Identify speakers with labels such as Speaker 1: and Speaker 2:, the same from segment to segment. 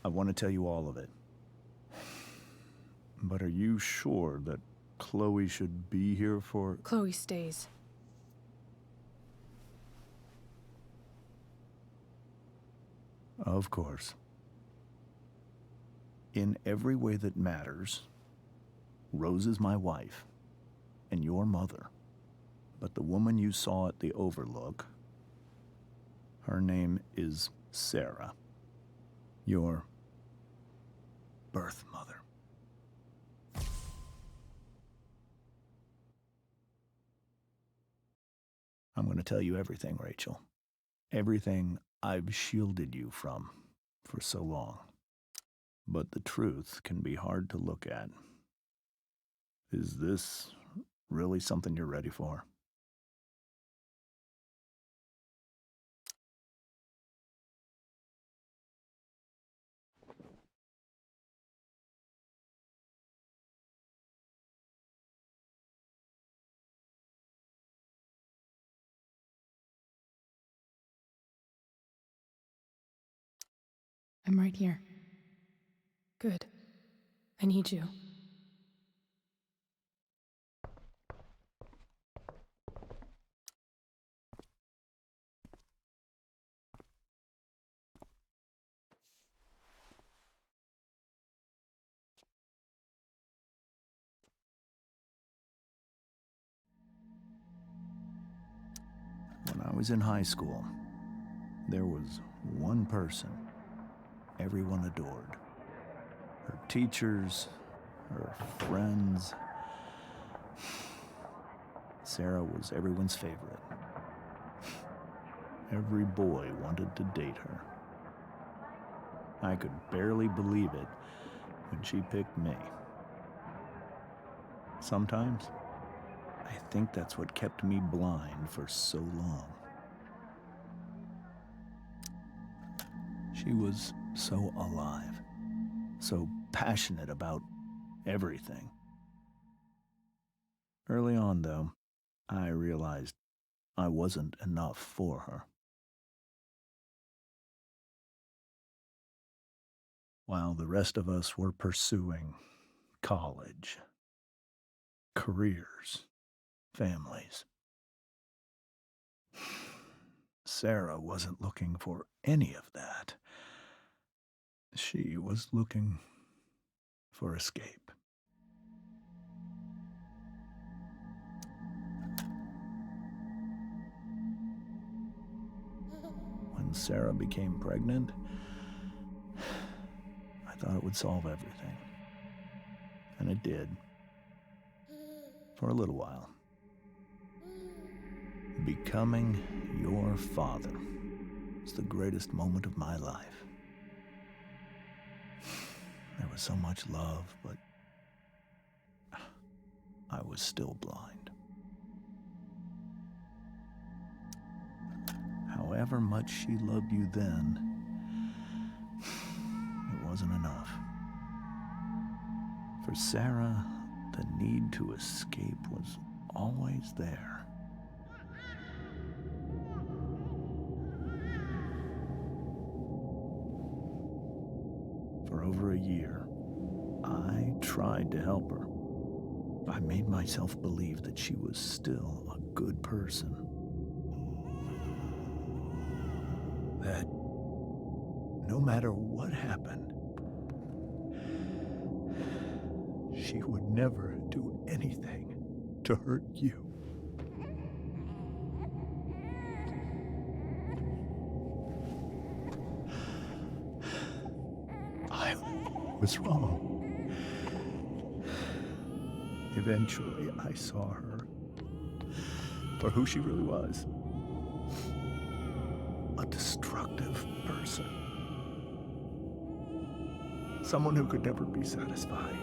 Speaker 1: I want to tell you all of it. But are you sure that Chloe should be here for...
Speaker 2: Chloe stays.
Speaker 1: Of course. In every way that matters, Rose is my wife and your mother. But the woman you saw at the Overlook, her name is Sarah. Your birth mother. I'm going to tell you everything, Rachel. Everything I've shielded you from for so long. But the truth can be hard to look at. Is this really something you're ready for?
Speaker 2: I'm right here. Good. I need you.
Speaker 1: When I was in high school, there was one person everyone adored. Her teachers, her friends. Sarah was everyone's favorite. Every boy wanted to date her. I could barely believe it when she picked me. Sometimes, I think that's what kept me blind for so long. She was so alive, so passionate about everything. Early on, though, I realized I wasn't enough for her. While the rest of us were pursuing college, careers, families, Sarah wasn't looking for any of that. She was looking for escape. When Sarah became pregnant, I thought it would solve everything. And it did. For a little while. Becoming your father was the greatest moment of my life. There was so much love, but I was still blind. However much she loved you then, it wasn't enough. For Sarah, the need to escape was always there. For over a year, I tried to help her. I made myself believe that she was still a good person. That no matter what happened, she would never do anything to hurt you. I was wrong. Eventually, I saw her for who she really was. A destructive person. Someone who could never be satisfied.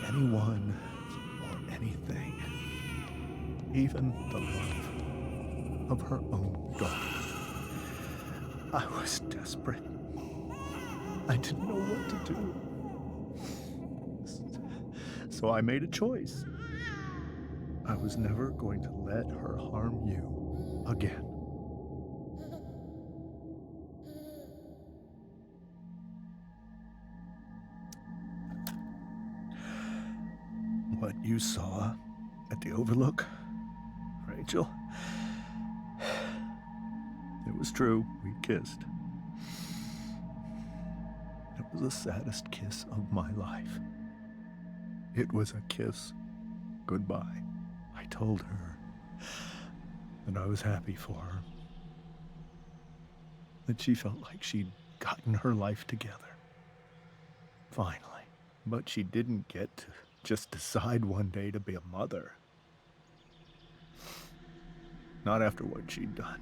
Speaker 1: Anyone or anything. Even the love of her own daughter. I was desperate. I didn't know what to do. So I made a choice. I was never going to let her harm you again. What you saw at the Overlook, Rachel, it was true. We kissed. It was the saddest kiss of my life. It was a kiss goodbye. I told her that I was happy for her, that she felt like she'd gotten her life together. Finally. But she didn't get to just decide one day to be a mother. Not after what she'd done.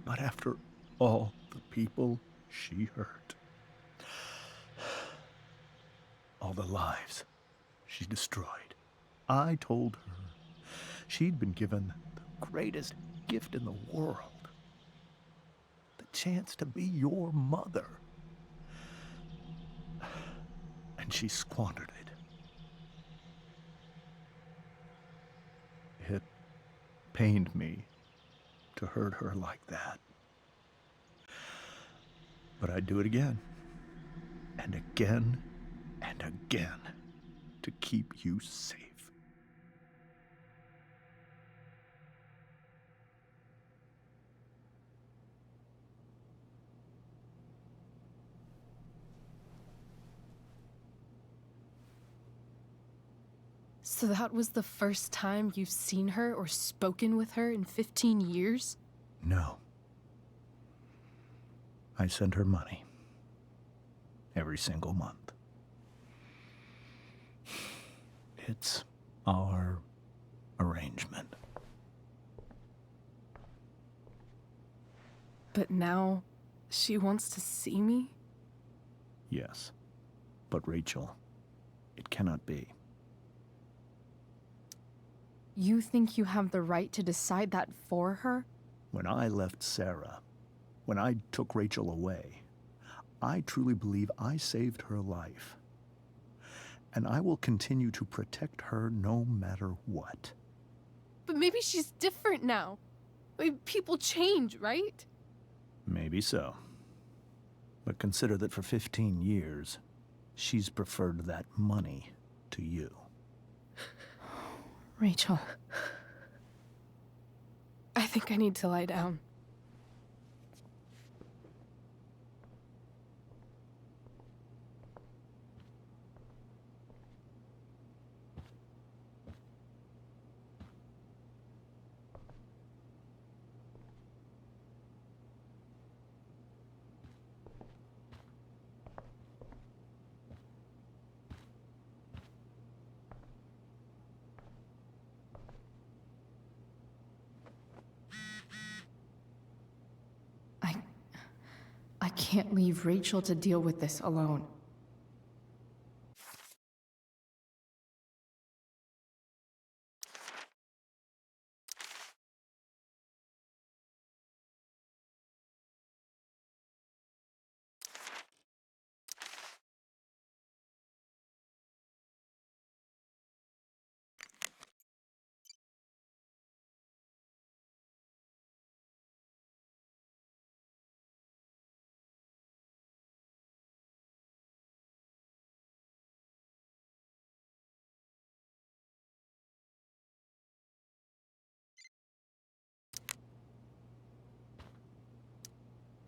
Speaker 1: Not after all the people she hurt. All the lives she destroyed. I told her she'd been given the greatest gift in the world. The chance to be your mother. And she squandered it. It pained me to hurt her like that. But I'd do it again, and again, and again, to keep you safe.
Speaker 2: So that was the first time you've seen her or spoken with her in 15 years?
Speaker 1: No. I send her money. Every single month. It's our arrangement.
Speaker 2: But now, she wants to see me?
Speaker 1: Yes. But Rachel, it cannot be.
Speaker 2: You think you have the right to decide that for her?
Speaker 1: When I left Sarah, when I took Rachel away, I truly believe I saved her life. And I will continue to protect her no matter what.
Speaker 2: But maybe she's different now. People change, right?
Speaker 1: Maybe so. But consider that for 15 years, she's preferred that money to you.
Speaker 2: Rachel. I think I need to lie down. I can't leave Rachel to deal with this alone.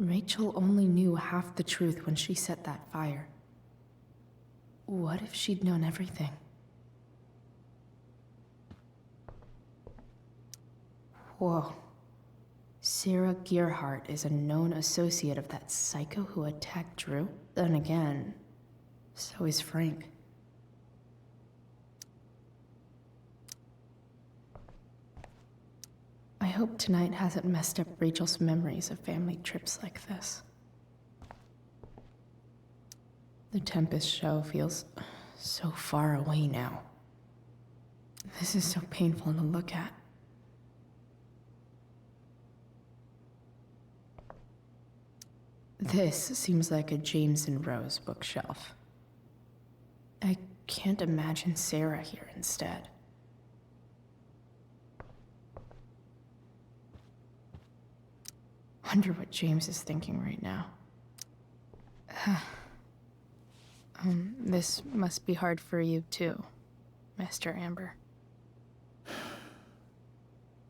Speaker 2: Rachel only knew half the truth when she set that fire. What if she'd known everything? Whoa. Sarah Gearhart is a known associate of that psycho who attacked Drew? Then again, so is Frank. I hope tonight hasn't messed up Rachel's memories of family trips like this. The Tempest show feels so far away now. This is so painful to look at. This seems like a James and Rose bookshelf. I can't imagine Sarah here instead. Wonder what James is thinking right now. This must be hard for you too. Mr. Amber.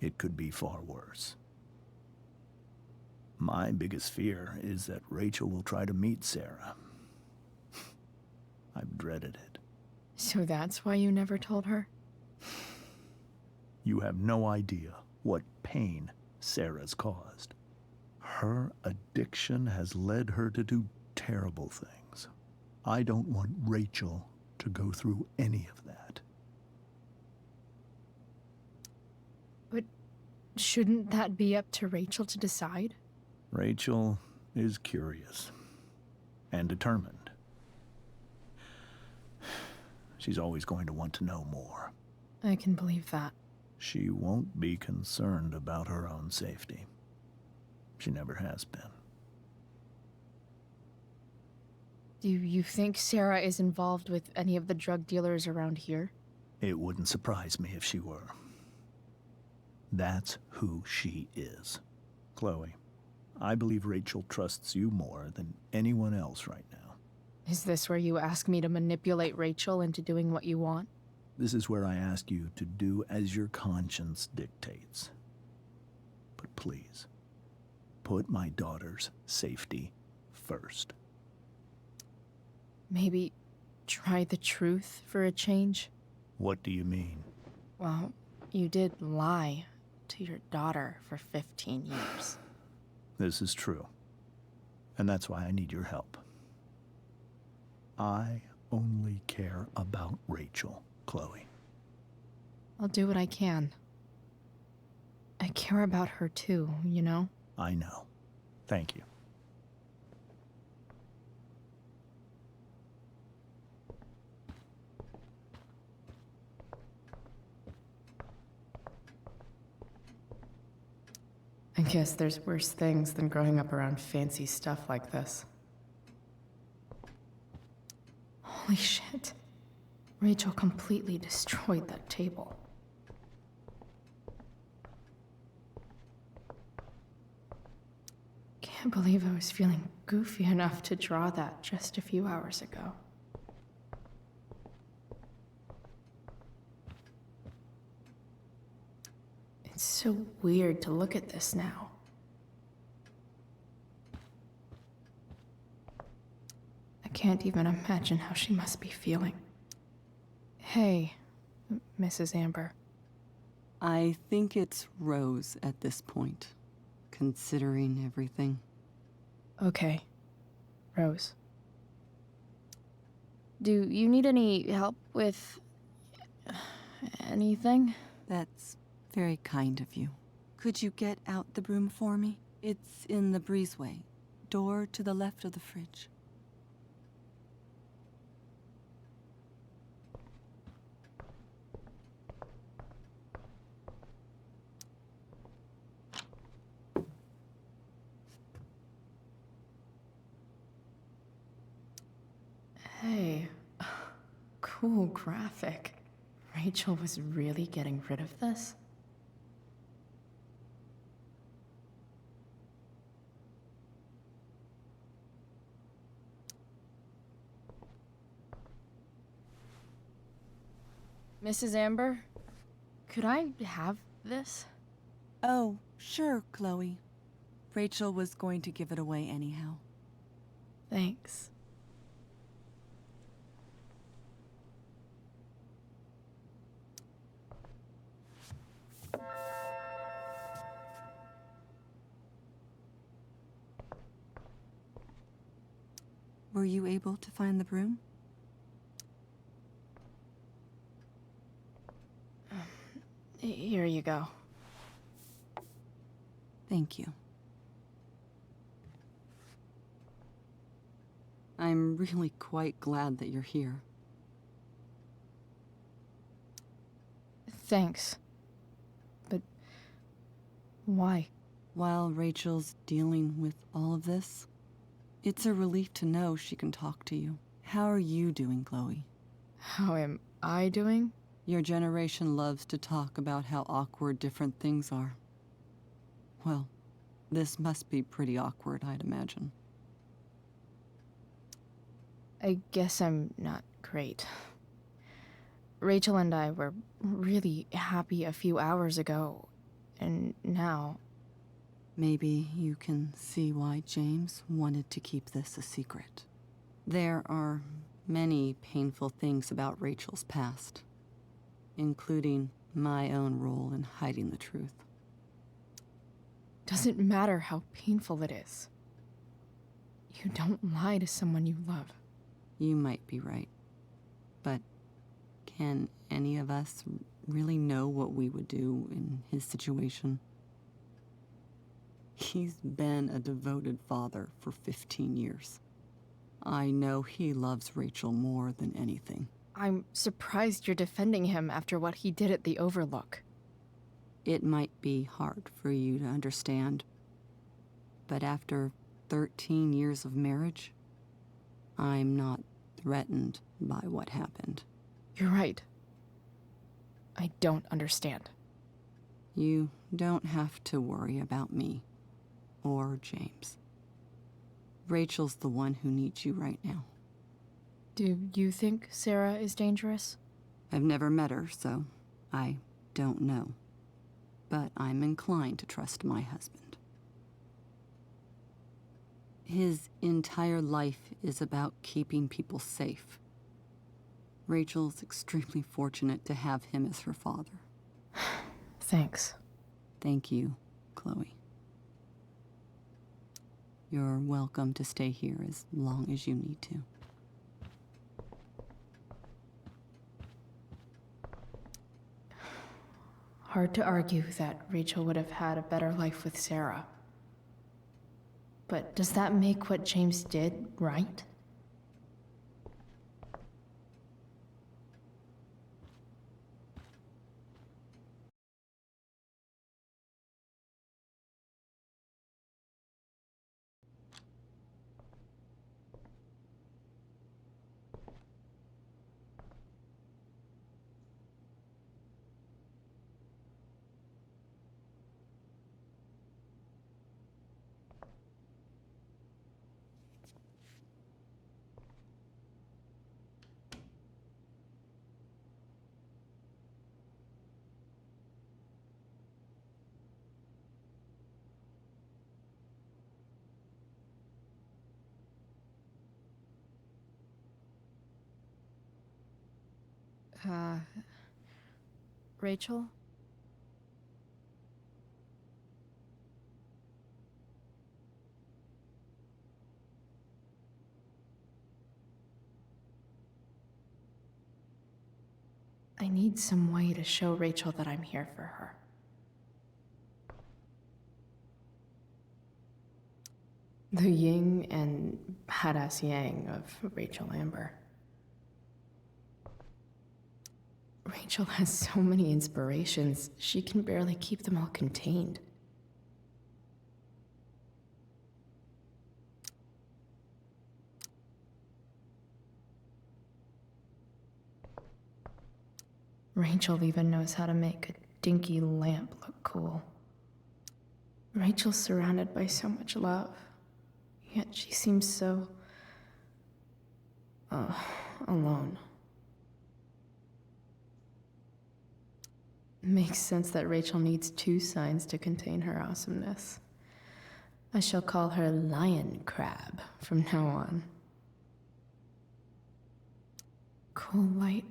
Speaker 1: It could be far worse. My biggest fear is that Rachel will try to meet Sarah. I've dreaded it.
Speaker 2: So that's why you never told her?
Speaker 1: You have no idea what pain Sarah's caused. Her addiction has led her to do terrible things. I don't want Rachel to go through any of that.
Speaker 2: But shouldn't that be up to Rachel to decide?
Speaker 1: Rachel is curious and determined. She's always going to want to know more.
Speaker 2: I can believe that.
Speaker 1: She won't be concerned about her own safety. She never has been.
Speaker 2: Do you think Sarah is involved with any of the drug dealers around here?
Speaker 1: It wouldn't surprise me if she were. That's who she is. Chloe, I believe Rachel trusts you more than anyone else right now.
Speaker 2: Is this where you ask me to manipulate Rachel into doing what you want?
Speaker 1: This is where I ask you to do as your conscience dictates. But please, put my daughter's safety first.
Speaker 2: Maybe try the truth for a change?
Speaker 1: What do you mean?
Speaker 2: Well, you did lie to your daughter for 15 years.
Speaker 1: This is true. And that's why I need your help. I only care about Rachel, Chloe.
Speaker 2: I'll do what I can. I care about her too, you know?
Speaker 1: I know. Thank you.
Speaker 2: I guess there's worse things than growing up around fancy stuff like this. Holy shit. Rachel completely destroyed that table. Can't believe I was feeling goofy enough to draw that just a few hours ago. It's so weird to look at this now. I can't even imagine how she must be feeling. Hey, Mrs. Amber.
Speaker 3: I think it's Rose at this point, considering everything.
Speaker 2: Okay, Rose. Do you need any help with anything?
Speaker 3: That's very kind of you. Could you get out the broom for me? It's in the breezeway, door to the left of the fridge.
Speaker 2: Hey, cool graphic. Rachel was really getting rid of this? Mrs. Amber, could I have this?
Speaker 3: Oh, sure, Chloe. Rachel was going to give it away anyhow.
Speaker 2: Thanks.
Speaker 3: Were you able to find the broom?
Speaker 2: Here you go.
Speaker 3: Thank you. I'm really quite glad that you're here.
Speaker 2: Thanks. But why?
Speaker 3: While Rachel's dealing with all of this, it's a relief to know she can talk to you. How are you doing, Chloe?
Speaker 2: How am I doing?
Speaker 3: Your generation loves to talk about how awkward different things are. Well, this must be pretty awkward, I'd imagine.
Speaker 2: I guess I'm not great. Rachel and I were really happy a few hours ago, and now...
Speaker 3: Maybe you can see why James wanted to keep this a secret. There are many painful things about Rachel's past, including my own role in hiding the truth.
Speaker 2: Doesn't matter how painful it is. You don't lie to someone you love.
Speaker 3: You might be right, but can any of us really know what we would do in his situation? He's been a devoted father for 15 years. I know he loves Rachel more than anything.
Speaker 2: I'm surprised you're defending him after what he did at the Overlook.
Speaker 3: It might be hard for you to understand, but after 13 years of marriage, I'm not threatened by what happened.
Speaker 2: You're right. I don't understand.
Speaker 3: You don't have to worry about me or James. Rachel's the one who needs you right now.
Speaker 2: Do you think Sarah is dangerous?
Speaker 3: I've never met her, so I don't know. But I'm inclined to trust my husband. His entire life is about keeping people safe. Rachel's extremely fortunate to have him as her father.
Speaker 2: Thanks.
Speaker 3: Thank you, Chloe. You're welcome to stay here as long as you need to.
Speaker 2: Hard to argue that Rachel would have had a better life with Sarah. But does that make what James did right? Rachel? I need some way to show Rachel that I'm here for her. The yin and badass yang of Rachel Amber. Rachel has so many inspirations, she can barely keep them all contained. Rachel even knows how to make a dinky lamp look cool. Rachel's surrounded by so much love, yet she seems so... alone. Makes sense that Rachel needs two signs to contain her awesomeness. I shall call her Lion Crab from now on. Cool light.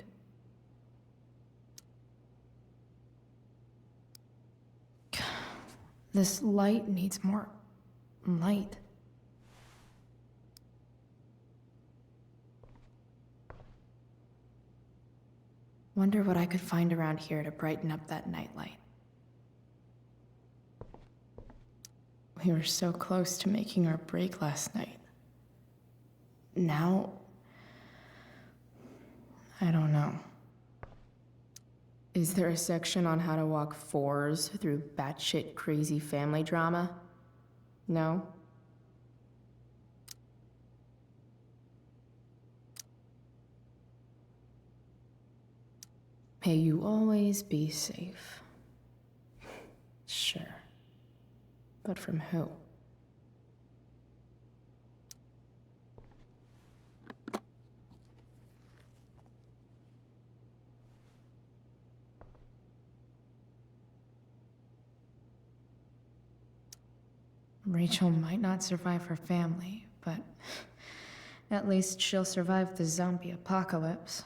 Speaker 2: This light needs more light. Wonder what I could find around here to brighten up that nightlight. We were so close to making our break last night. Now, I don't know. Is there a section on how to walk fours through batshit crazy family drama? No? May you always be safe. Sure. But from who? Rachel might not survive her family, but at least she'll survive the zombie apocalypse.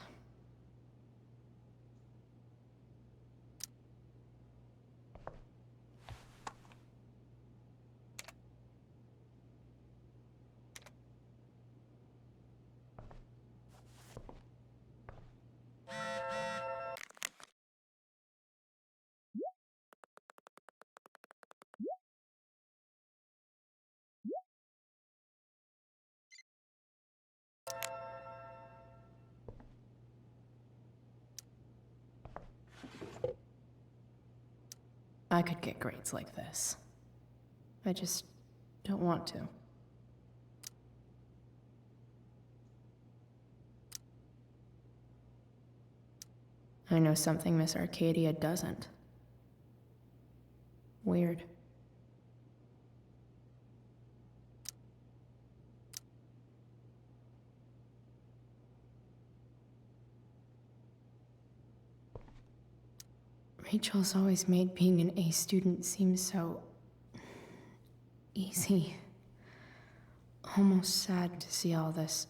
Speaker 2: I could get grades like this. I just don't want to. I know something Miss Arcadia doesn't. Weird. Rachel's always made being an A student seem so easy. Almost sad to see all this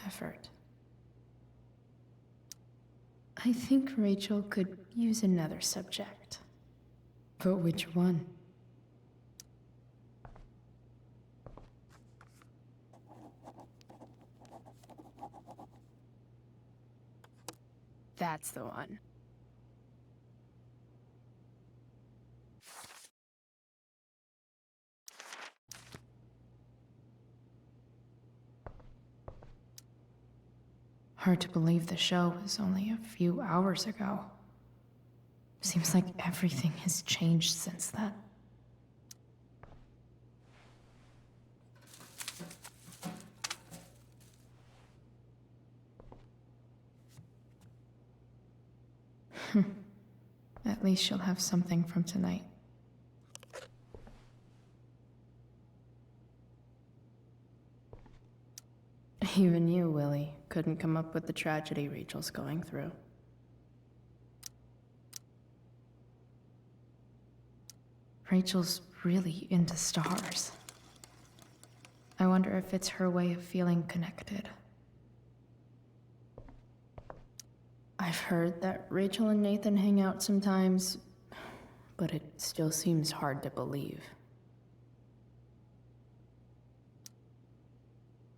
Speaker 2: effort. I think Rachel could use another subject. But which one? That's the one. Hard to believe the show was only a few hours ago. Seems like everything has changed since then. At least she'll have something from tonight. Even you, Willie, couldn't come up with the tragedy Rachel's going through. Rachel's really into stars. I wonder if it's her way of feeling connected. I've heard that Rachel and Nathan hang out sometimes, but it still seems hard to believe.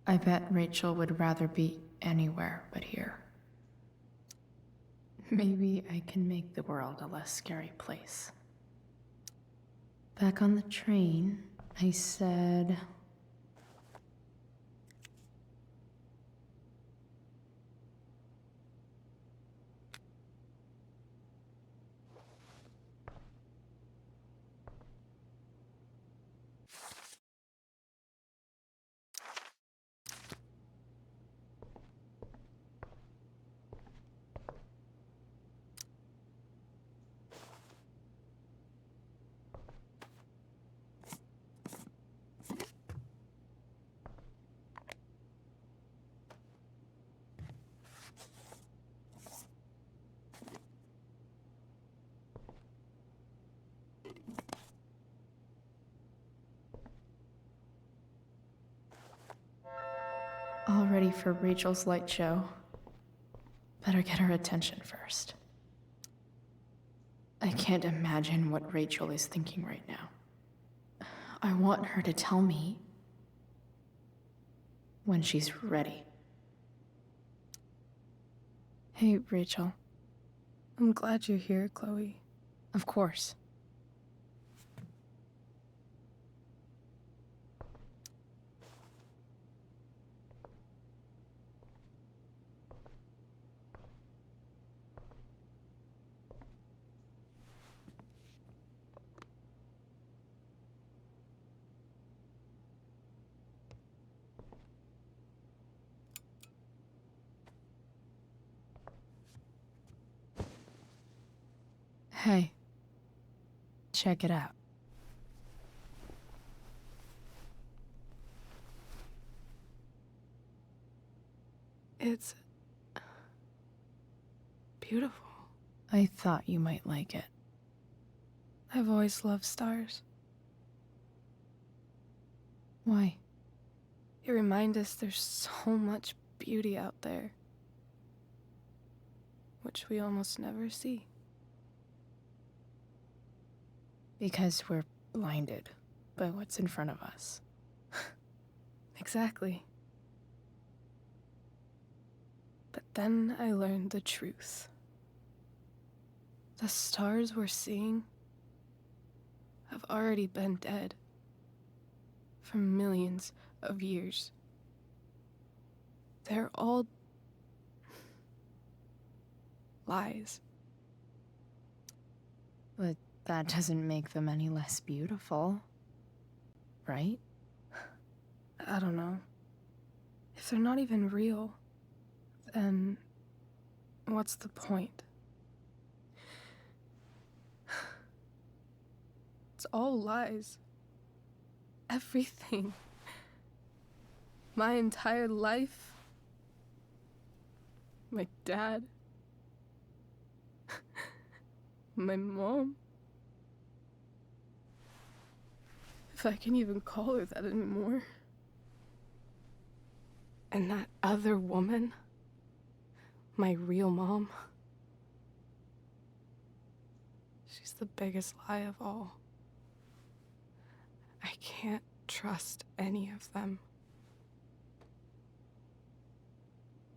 Speaker 2: I bet Rachel would rather be anywhere but here. Maybe I can make the world a less scary place. Back on the train, I said... All ready for Rachel's light show. Better get her attention first. I can't imagine what Rachel is thinking right now. I want her to tell me when she's ready.
Speaker 4: Hey, Rachel. I'm glad you're here, Chloe.
Speaker 2: Of course. Hey. Check it out.
Speaker 4: It's beautiful.
Speaker 2: I thought you might like it.
Speaker 4: I've always loved stars.
Speaker 2: Why?
Speaker 4: They remind us there's so much beauty out there, which we almost never see.
Speaker 2: Because we're blinded by what's in front of us.
Speaker 4: Exactly. But then I learned the truth. The stars we're seeing have already been dead for millions of years. They're all lies.
Speaker 2: But that doesn't make them any less beautiful, right?
Speaker 4: I don't know. If they're not even real, then what's the point? It's all lies. Everything. My entire life. My dad. My mom. If I can even call her that anymore. And that other woman. My real mom. She's the biggest lie of all. I can't trust any of them.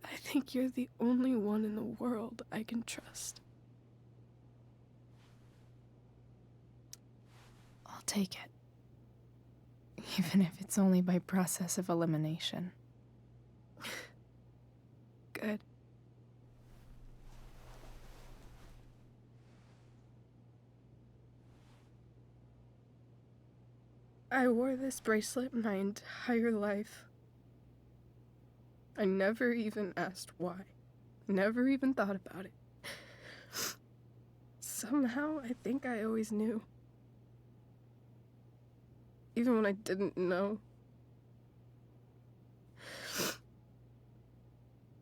Speaker 4: I think you're the only one in the world I can trust.
Speaker 2: I'll take it. Even if it's only by process of elimination.
Speaker 4: Good. I wore this bracelet my entire life. I never even asked why. Never even thought about it. Somehow, I think I always knew. Even when I didn't know.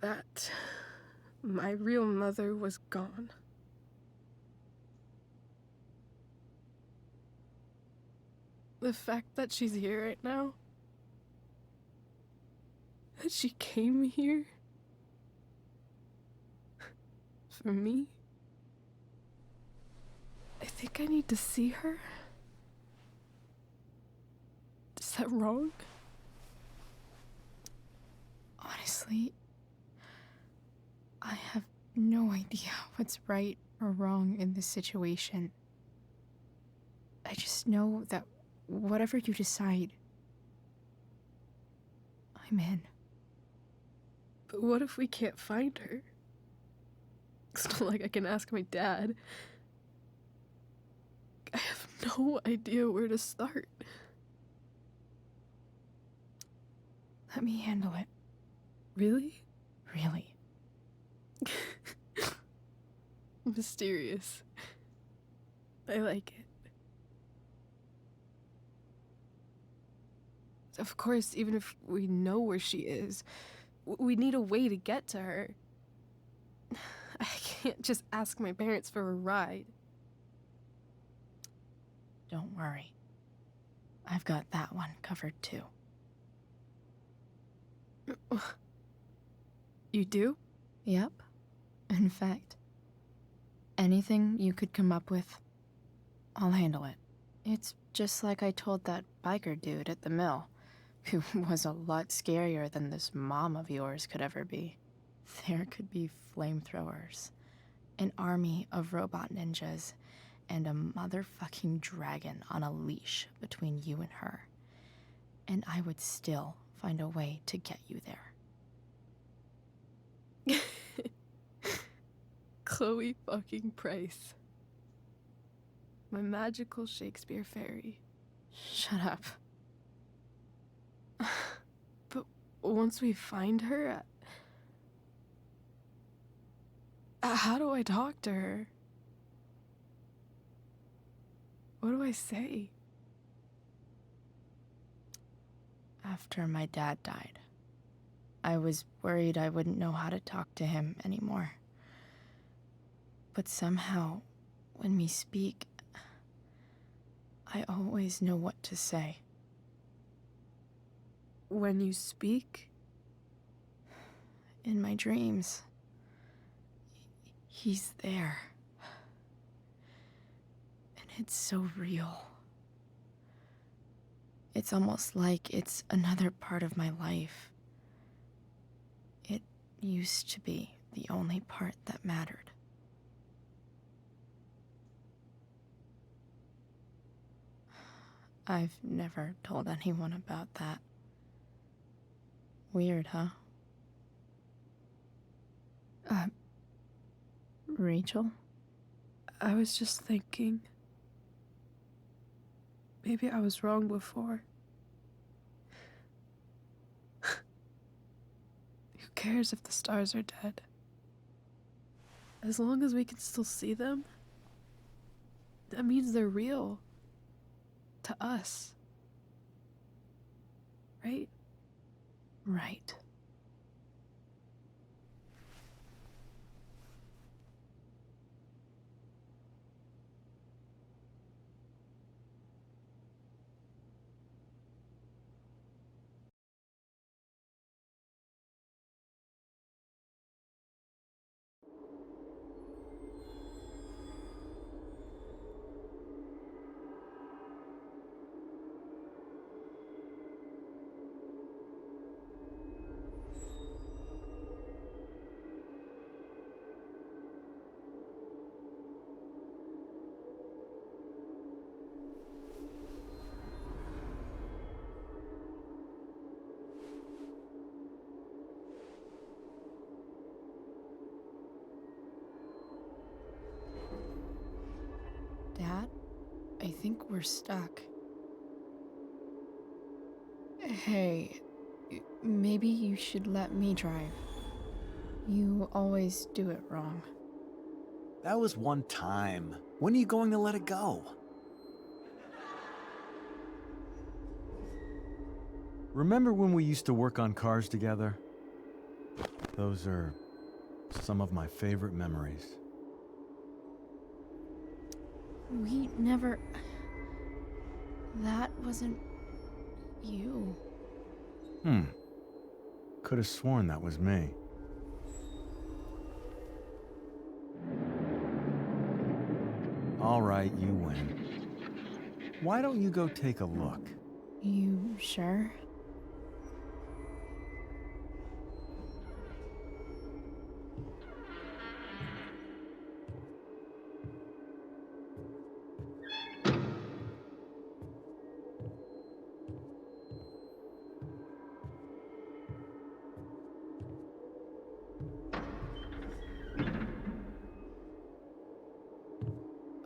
Speaker 4: That my real mother was gone. The fact that she's here right now, that she came here for me, I think I need to see her. Is that wrong?
Speaker 2: Honestly, I have no idea what's right or wrong in this situation. I just know that whatever you decide, I'm in.
Speaker 4: But what if we can't find her? It's not like I can ask my dad. I have no idea where to start.
Speaker 2: Let me handle it.
Speaker 4: Really?
Speaker 2: Really.
Speaker 4: Mysterious. I like it. Of course, even if we know where she is, we need a way to get to her. I can't just ask my parents for a ride.
Speaker 2: Don't worry. I've got that one covered too.
Speaker 4: You do?
Speaker 2: Yep. In fact, anything you could come up with, I'll handle it. It's just like I told that biker dude at the mill, who was a lot scarier than this mom of yours could ever be. There could be flamethrowers, an army of robot ninjas, and a motherfucking dragon on a leash between you and her. And I would still find a way to get you there.
Speaker 4: Chloe fucking Price. My magical Shakespeare fairy.
Speaker 2: Shut up.
Speaker 4: But once we find her, how do I talk to her? What do I say?
Speaker 2: After my dad died, I was worried I wouldn't know how to talk to him anymore. But somehow, when we speak, I always know what to say.
Speaker 4: when you speak?
Speaker 2: In my dreams, he's there. And it's so real. It's almost like it's another part of my life. It used to be the only part that mattered. I've never told anyone about that. Weird, huh? Rachel?
Speaker 4: I was just thinking. Maybe I was wrong before. Who cares if the stars are dead? As long as we can still see them, that means they're real. To us. Right?
Speaker 2: Right. Dad, I think we're stuck. Hey, maybe you should let me drive. You always do it wrong.
Speaker 5: That was one time. When are you going to let it go? Remember when we used to work on cars together? Those are some of my favorite memories.
Speaker 2: We never... That wasn't... you.
Speaker 5: Could have sworn that was me. All right, you win. Why don't you go take a look?
Speaker 2: You sure?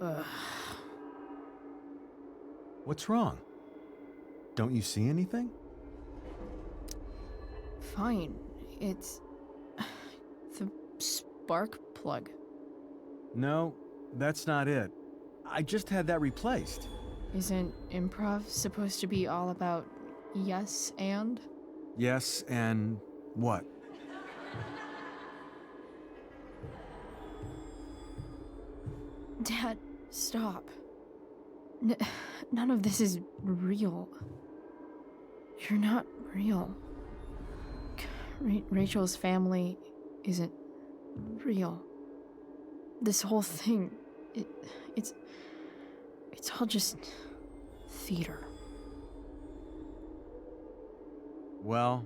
Speaker 2: Ugh.
Speaker 5: What's wrong? Don't you see anything?
Speaker 2: Fine. It's... the spark plug.
Speaker 5: No, that's not it. I just had that replaced.
Speaker 2: Isn't improv supposed to be all about yes and?
Speaker 5: Yes, and what?
Speaker 2: Dad, stop. None of this is real. You're not real. Rachel's family isn't real. This whole thing, it's all just theater.
Speaker 5: Well,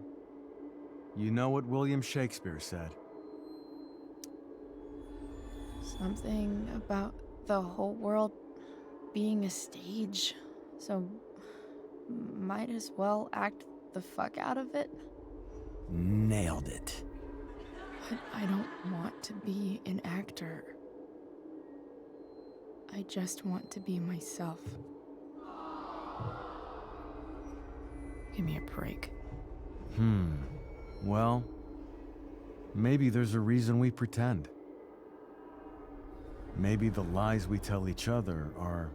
Speaker 5: you know what William Shakespeare said.
Speaker 2: Something about the whole world being a stage, so might as well act the fuck out of it.
Speaker 5: Nailed it.
Speaker 2: But I don't want to be an actor. I just want to be myself. Give me a break.
Speaker 5: Well, maybe there's a reason we pretend. Maybe the lies we tell each other are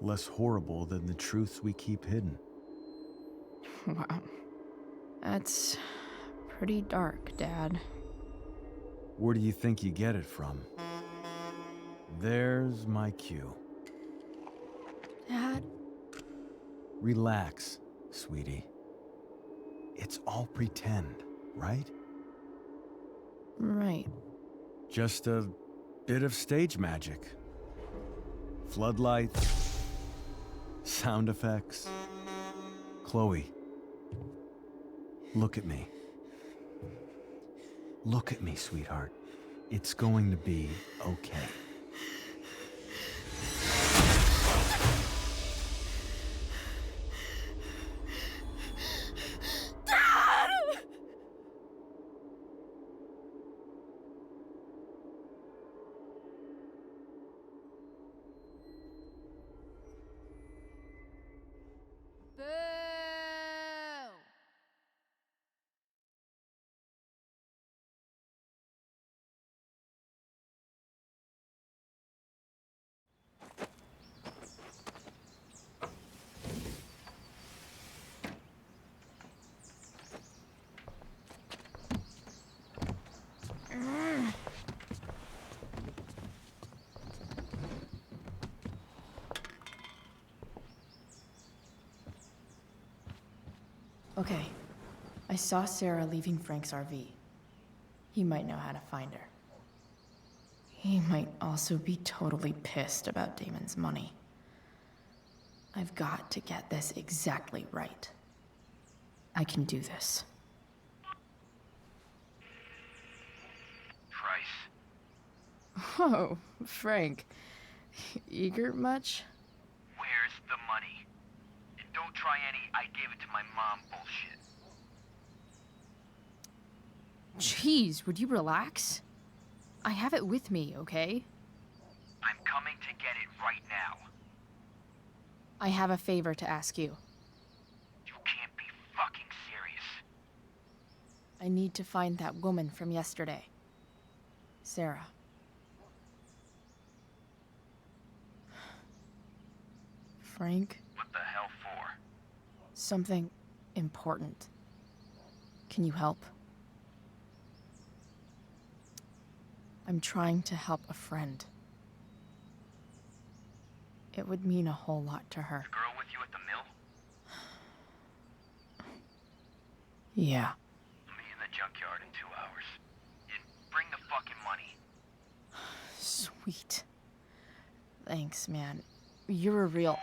Speaker 5: less horrible than the truths we keep hidden.
Speaker 2: Wow. That's pretty dark, Dad.
Speaker 5: Where do you think you get it from? There's my cue.
Speaker 2: Dad?
Speaker 5: Relax, sweetie. It's all pretend, right?
Speaker 2: Right.
Speaker 5: Just a bit of stage magic. Floodlights, sound effects. Chloe, look at me. Look at me, sweetheart. It's going to be okay.
Speaker 2: Boo! Okay. I saw Sarah leaving Frank's RV. He might know how to find her. He might also be totally pissed about Damon's money. I've got to get this exactly right. I can do this.
Speaker 6: Price,
Speaker 2: Oh, Frank. Eager much?
Speaker 6: where's the money? And don't try any I gave it to my mom bullshit.
Speaker 2: Jeez, would you relax? I have it with me, okay?
Speaker 6: I'm coming to get it right now.
Speaker 2: I have a favor to ask you.
Speaker 6: You can't be fucking serious.
Speaker 2: I need to find that woman from yesterday. Sarah. Frank,
Speaker 6: What the hell for?
Speaker 2: something important. Can you help? I'm trying to help a friend. It would mean a whole lot to her.
Speaker 6: The girl with you at the mill?
Speaker 2: Yeah.
Speaker 6: I'll meet in the junkyard in 2 hours. And bring the fucking money.
Speaker 2: Sweet. Thanks, man. You're a real...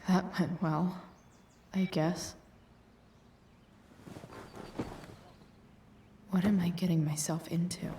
Speaker 2: That went well, I guess. What am I getting myself into?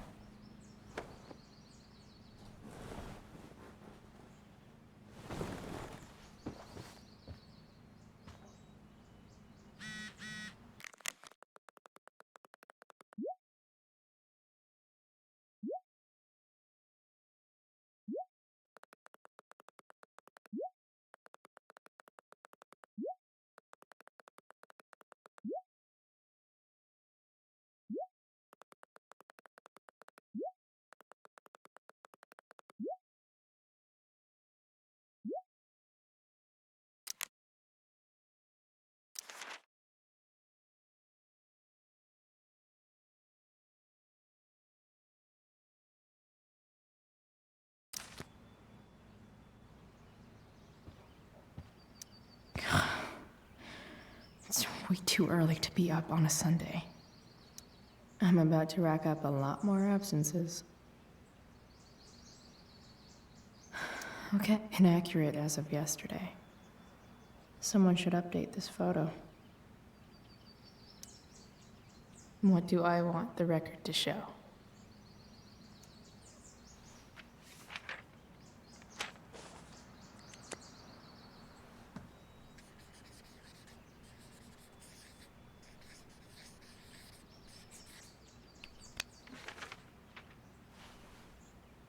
Speaker 2: It's way too early to be up on a Sunday. I'm about to rack up a lot more absences. Okay, inaccurate as of yesterday. Someone should update this photo. What do I want the record to show?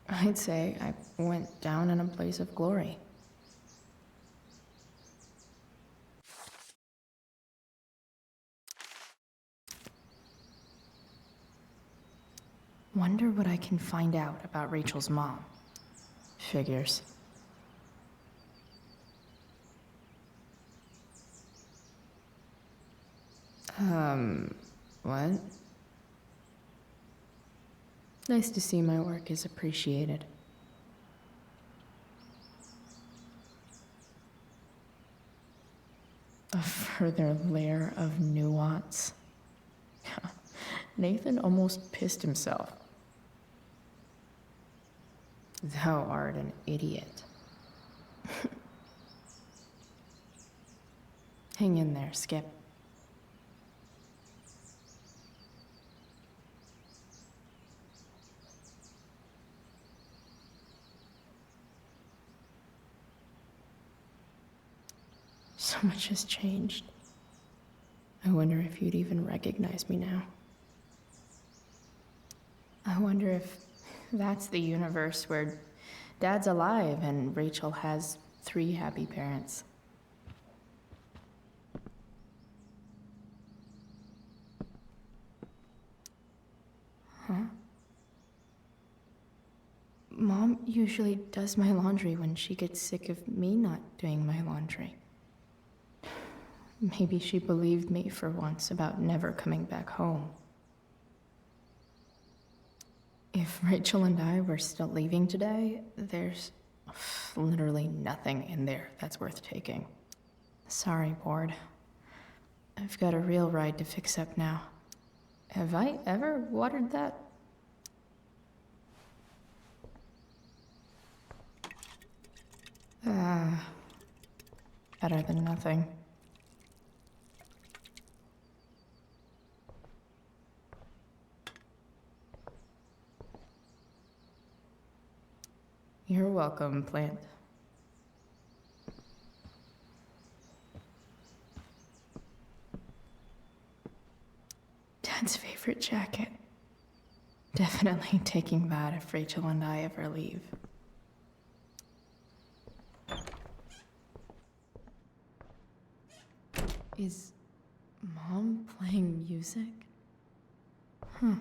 Speaker 2: I'd say I went down in a blaze of glory. Wonder what I can find out about Rachel's mom. Figures. What? Nice to see my work is appreciated. A for their layer of nuance. Nathan almost pissed himself. Thou art an idiot. Hang in there, Skip. So much has changed. I wonder if you'd even recognize me now. I wonder if that's the universe where Dad's alive and Rachel has 3 happy parents. Huh? Mom usually does my laundry when she gets sick of me not doing my laundry. Maybe she believed me for once about never coming back home. If Rachel and I were still leaving today, there's literally nothing in there that's worth taking. Sorry, Board. I've got a real ride to fix up now. Have I ever watered that? Better than nothing. You're welcome, plant. Dad's favorite jacket. Definitely taking that if Rachel and I ever leave. Is Mom playing music? Huh.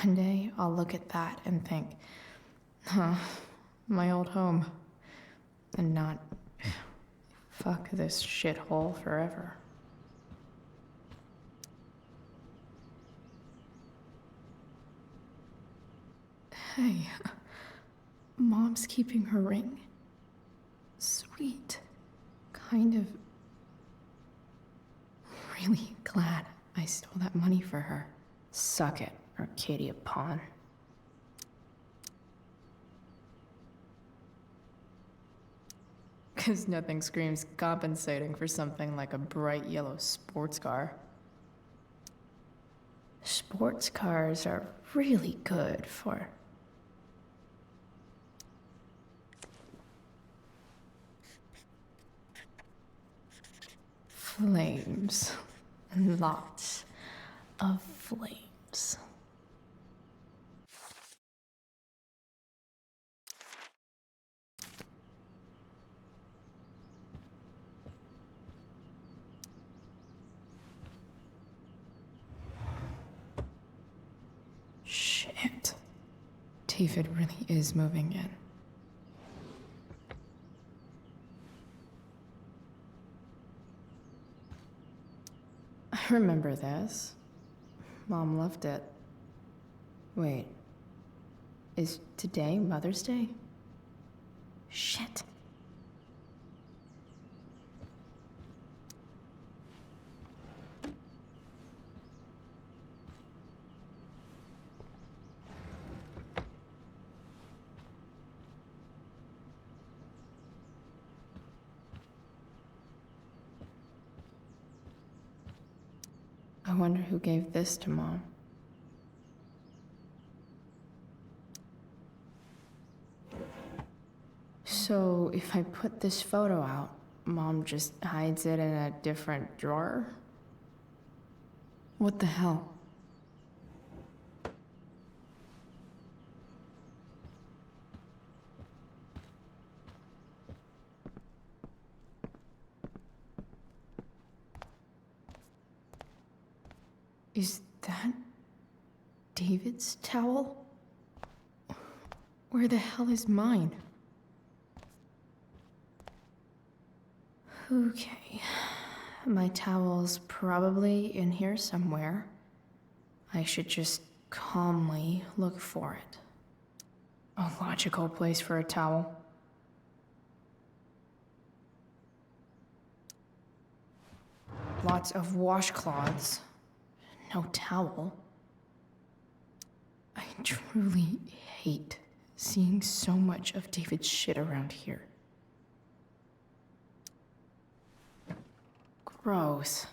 Speaker 2: One day, I'll look at that and think, huh, my old home. And not, fuck this shithole forever. Hey, Mom's keeping her ring. Sweet. Kind of really glad I stole that money for her. Suck it, Arcadia Pawn. Because nothing screams compensating for something like a bright yellow sports car. Sports cars are really good for flames. Lots of flames. Shit. David really is moving in. I remember this. Mom loved it. Wait. Is today Mother's Day? Shit. I wonder who gave this to Mom. So, if I put this photo out, Mom just hides it in a different drawer? What the hell? David's towel? Where the hell is mine? Okay. My towel's probably in here somewhere. I should just calmly look for it. A logical place for a towel. Lots of washcloths. No towel. I truly hate seeing so much of David's shit around here. Gross.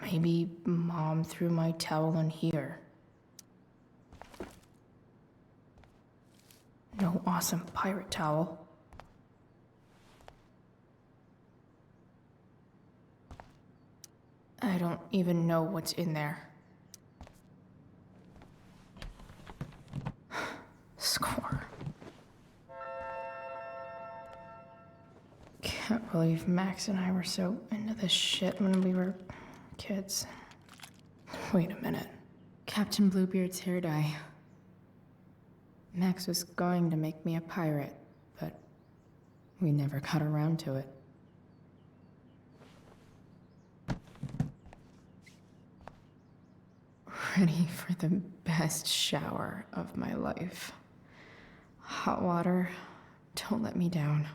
Speaker 2: Maybe Mom threw my towel in here. No awesome pirate towel. I don't even know what's in there. Score. Can't believe Max and I were so into this shit when we were kids. Wait a minute. Captain Bluebeard's hair dye. Max was going to make me a pirate, but we never got around to it. Ready for the best shower of my life. Hot water, don't let me down.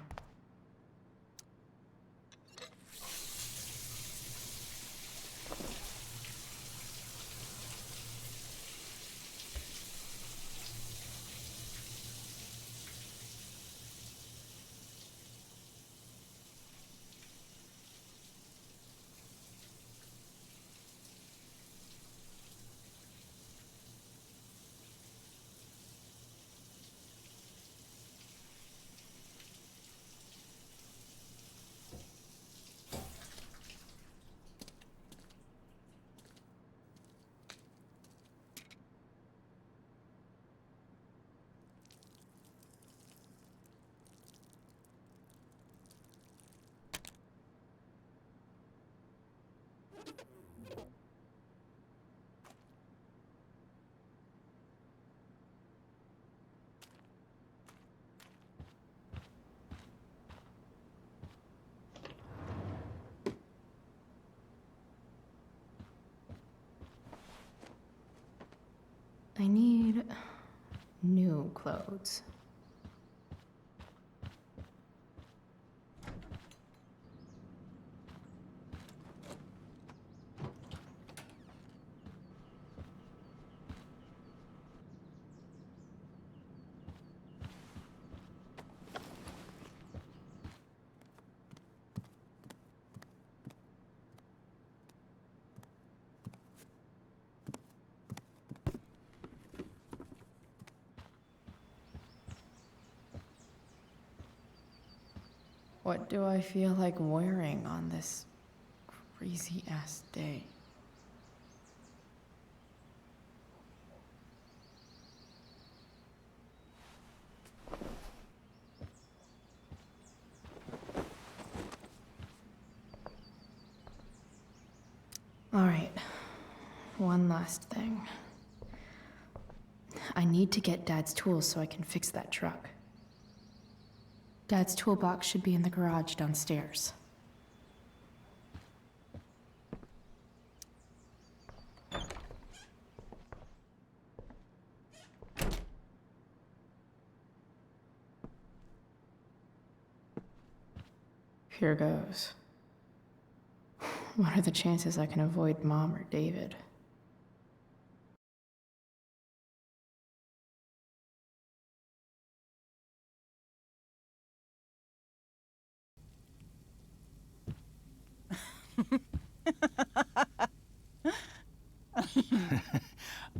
Speaker 2: I need new clothes. What do I feel like wearing on this crazy-ass day? All right, one last thing. I need to get Dad's tools so I can fix that truck. Dad's toolbox should be in the garage downstairs. Here goes. What are the chances I can avoid Mom or David?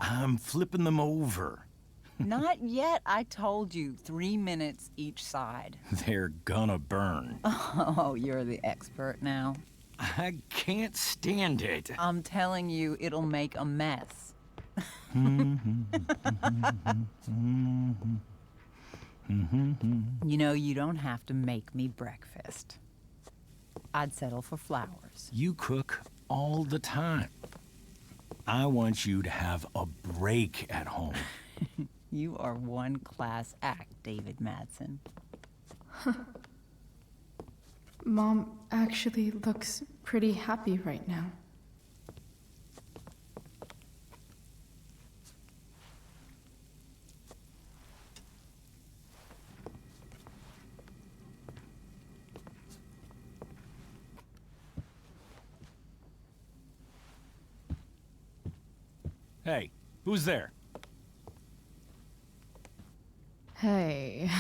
Speaker 7: I'm flipping them over.
Speaker 8: Not yet. I told you, 3 minutes each side.
Speaker 7: They're gonna burn.
Speaker 8: Oh, you're the expert now.
Speaker 7: I can't stand it.
Speaker 8: I'm telling you, it'll make a mess. You know, you don't have to make me breakfast. I'd settle for flowers.
Speaker 7: You cook all the time. I want you to have a break at home.
Speaker 8: You are one class act, David Madsen.
Speaker 2: Mom actually looks pretty happy right now.
Speaker 7: Hey, who's there?
Speaker 2: Hey.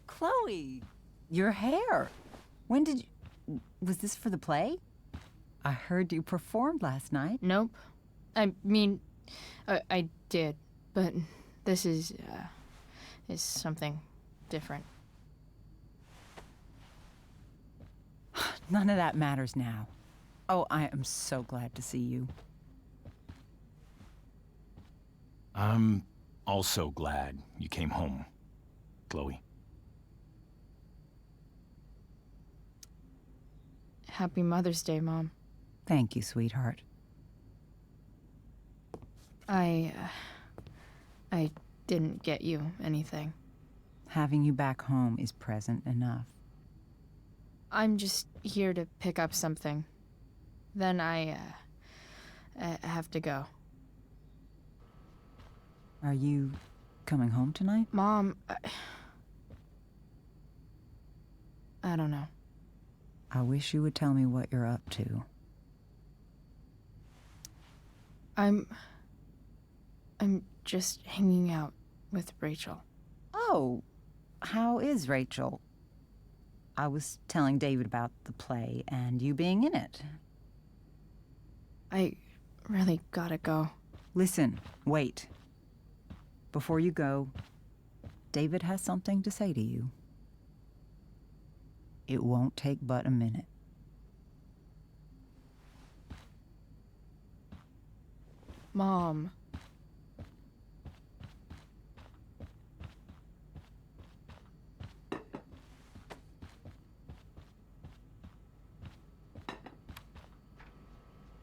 Speaker 8: Chloe, your hair. When did you... Was this for the play? I heard you performed last night.
Speaker 2: Nope. I mean, I did, but this is something different.
Speaker 8: None of that matters now. Oh, I am so glad to see you.
Speaker 7: I'm also glad you came home, Chloe.
Speaker 2: Happy Mother's Day, Mom.
Speaker 8: Thank you, sweetheart.
Speaker 2: I didn't get you anything.
Speaker 8: Having you back home is present enough.
Speaker 2: I'm just here to pick up something. Then I have to go.
Speaker 8: Are you coming home tonight?
Speaker 2: Mom, I don't know.
Speaker 8: I wish you would tell me what you're up to.
Speaker 2: I'm just hanging out with Rachel.
Speaker 8: Oh, how is Rachel? I was telling David about the play and you being in it.
Speaker 2: I really gotta go.
Speaker 8: Listen, wait. Before you go, David has something to say to you. It won't take but a minute.
Speaker 2: Mom.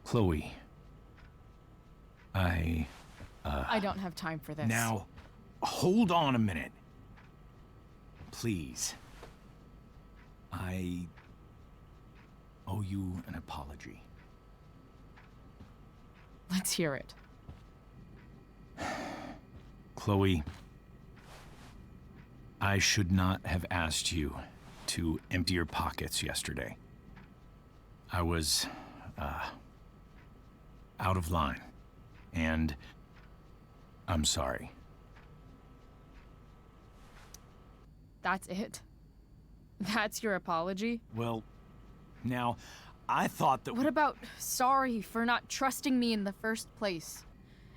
Speaker 7: Chloe.
Speaker 2: I don't have time for this.
Speaker 7: Now, hold on a minute. Please. I owe you an apology.
Speaker 2: Let's hear it.
Speaker 7: Chloe, I should not have asked you to empty your pockets yesterday. I was, out of line. And I'm sorry.
Speaker 2: That's it? That's your apology?
Speaker 7: Well, now, I thought that...
Speaker 2: What about sorry for not trusting me in the first place?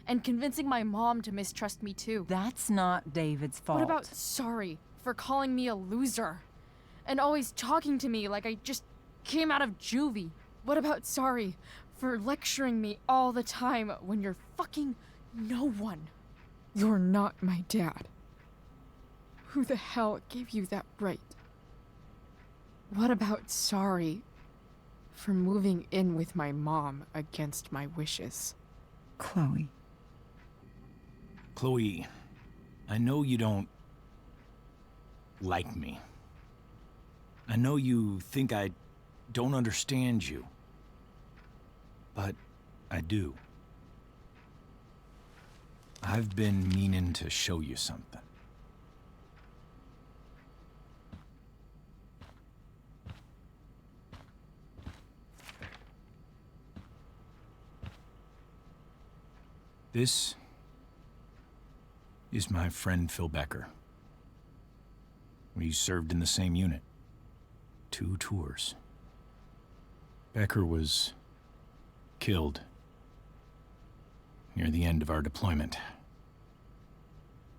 Speaker 2: And convincing my mom to mistrust me too?
Speaker 8: That's not David's fault.
Speaker 2: What about sorry for calling me a loser? And always talking to me like I just came out of juvie? What about sorry for lecturing me all the time when you're fucking no one? You're not my dad. Who the hell gave you that right? What about sorry for moving in with my mom against my wishes?
Speaker 8: Chloe.
Speaker 7: Chloe, I know you don't like me. I know you think I don't understand you. But I do. I've been meaning to show you something. This is my friend Phil Becker. We served in the same unit. 2 tours. Becker was killed near the end of our deployment.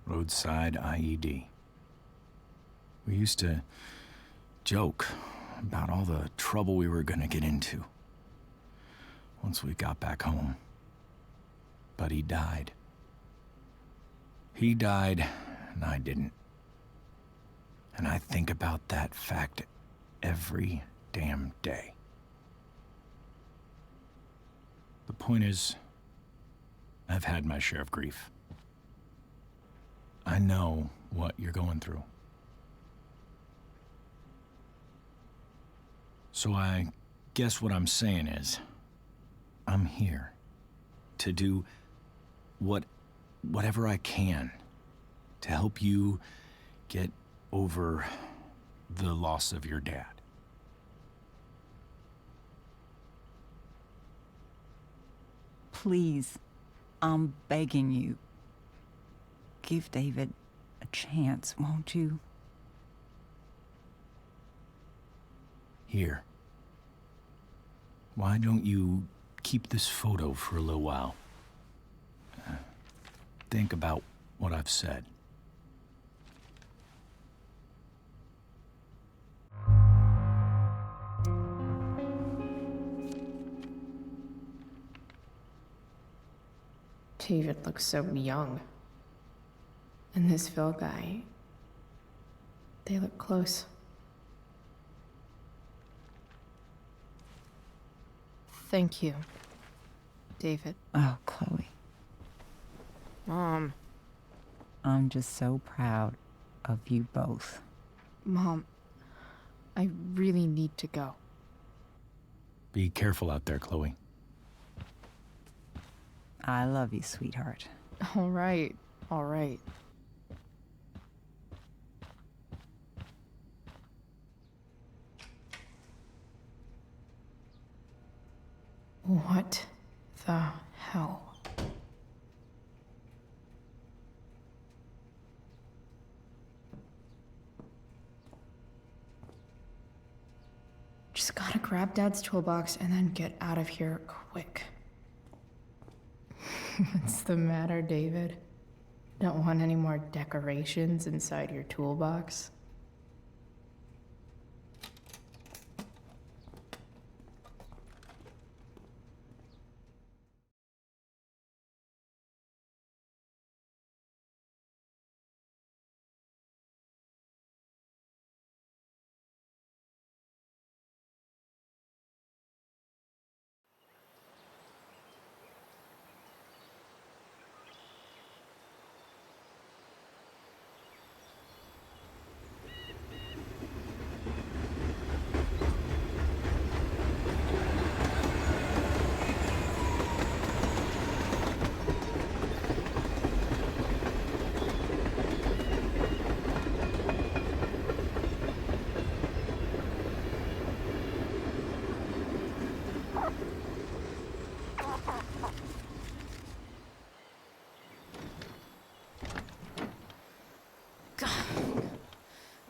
Speaker 7: Roadside IED. We used to joke about all the trouble we were gonna get into once we got back home. But he died. He died, and I didn't. And I think about that fact every damn day. The point is, I've had my share of grief. I know what you're going through. So I guess what I'm saying is, I'm here to do whatever I can to help you get over the loss of your dad.
Speaker 8: Please, I'm begging you. Give David a chance, won't you?
Speaker 7: Here. Why don't you keep this photo for a little while? Think about what I've said.
Speaker 2: David looks so young. And this Phil guy, they look close. Thank you, David.
Speaker 8: Oh, Chloe.
Speaker 2: Mom.
Speaker 8: I'm just so proud of you both.
Speaker 2: Mom, I really need to go.
Speaker 7: Be careful out there, Chloe.
Speaker 8: I love you, sweetheart.
Speaker 2: All right, all right. What the hell? Just gotta grab Dad's toolbox and then get out of here quick. What's the matter, David? Don't want any more decorations inside your toolbox?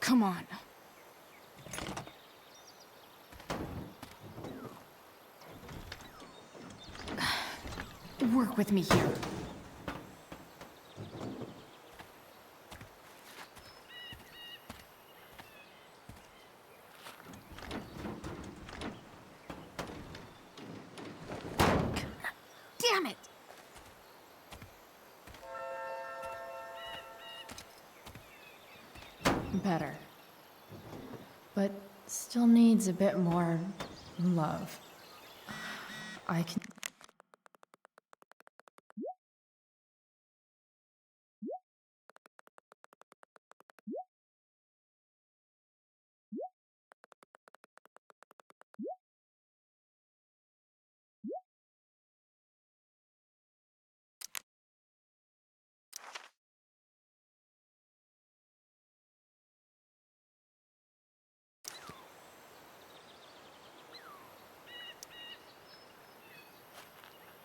Speaker 2: Come on. Work with me here. Damn it! Better. But still needs a bit more love. I can...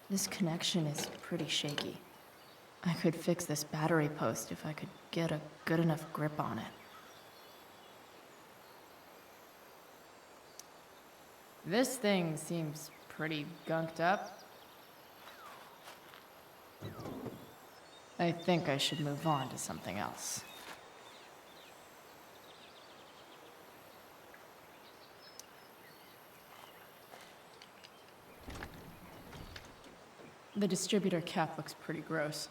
Speaker 2: This connection is pretty shaky. I could fix this battery post if I could get a good enough grip on it. This thing seems pretty gunked up. I think I should move on to something else. The distributor cap looks pretty gross.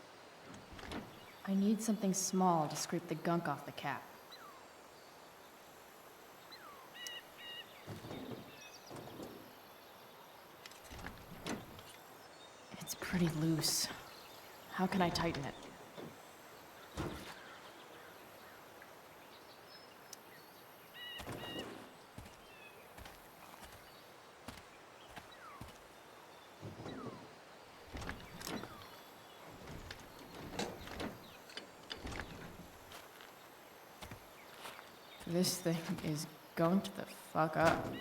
Speaker 2: I need something small to scrape the gunk off the cap. pretty loose. How can I tighten it? This thing is going to the fuck up.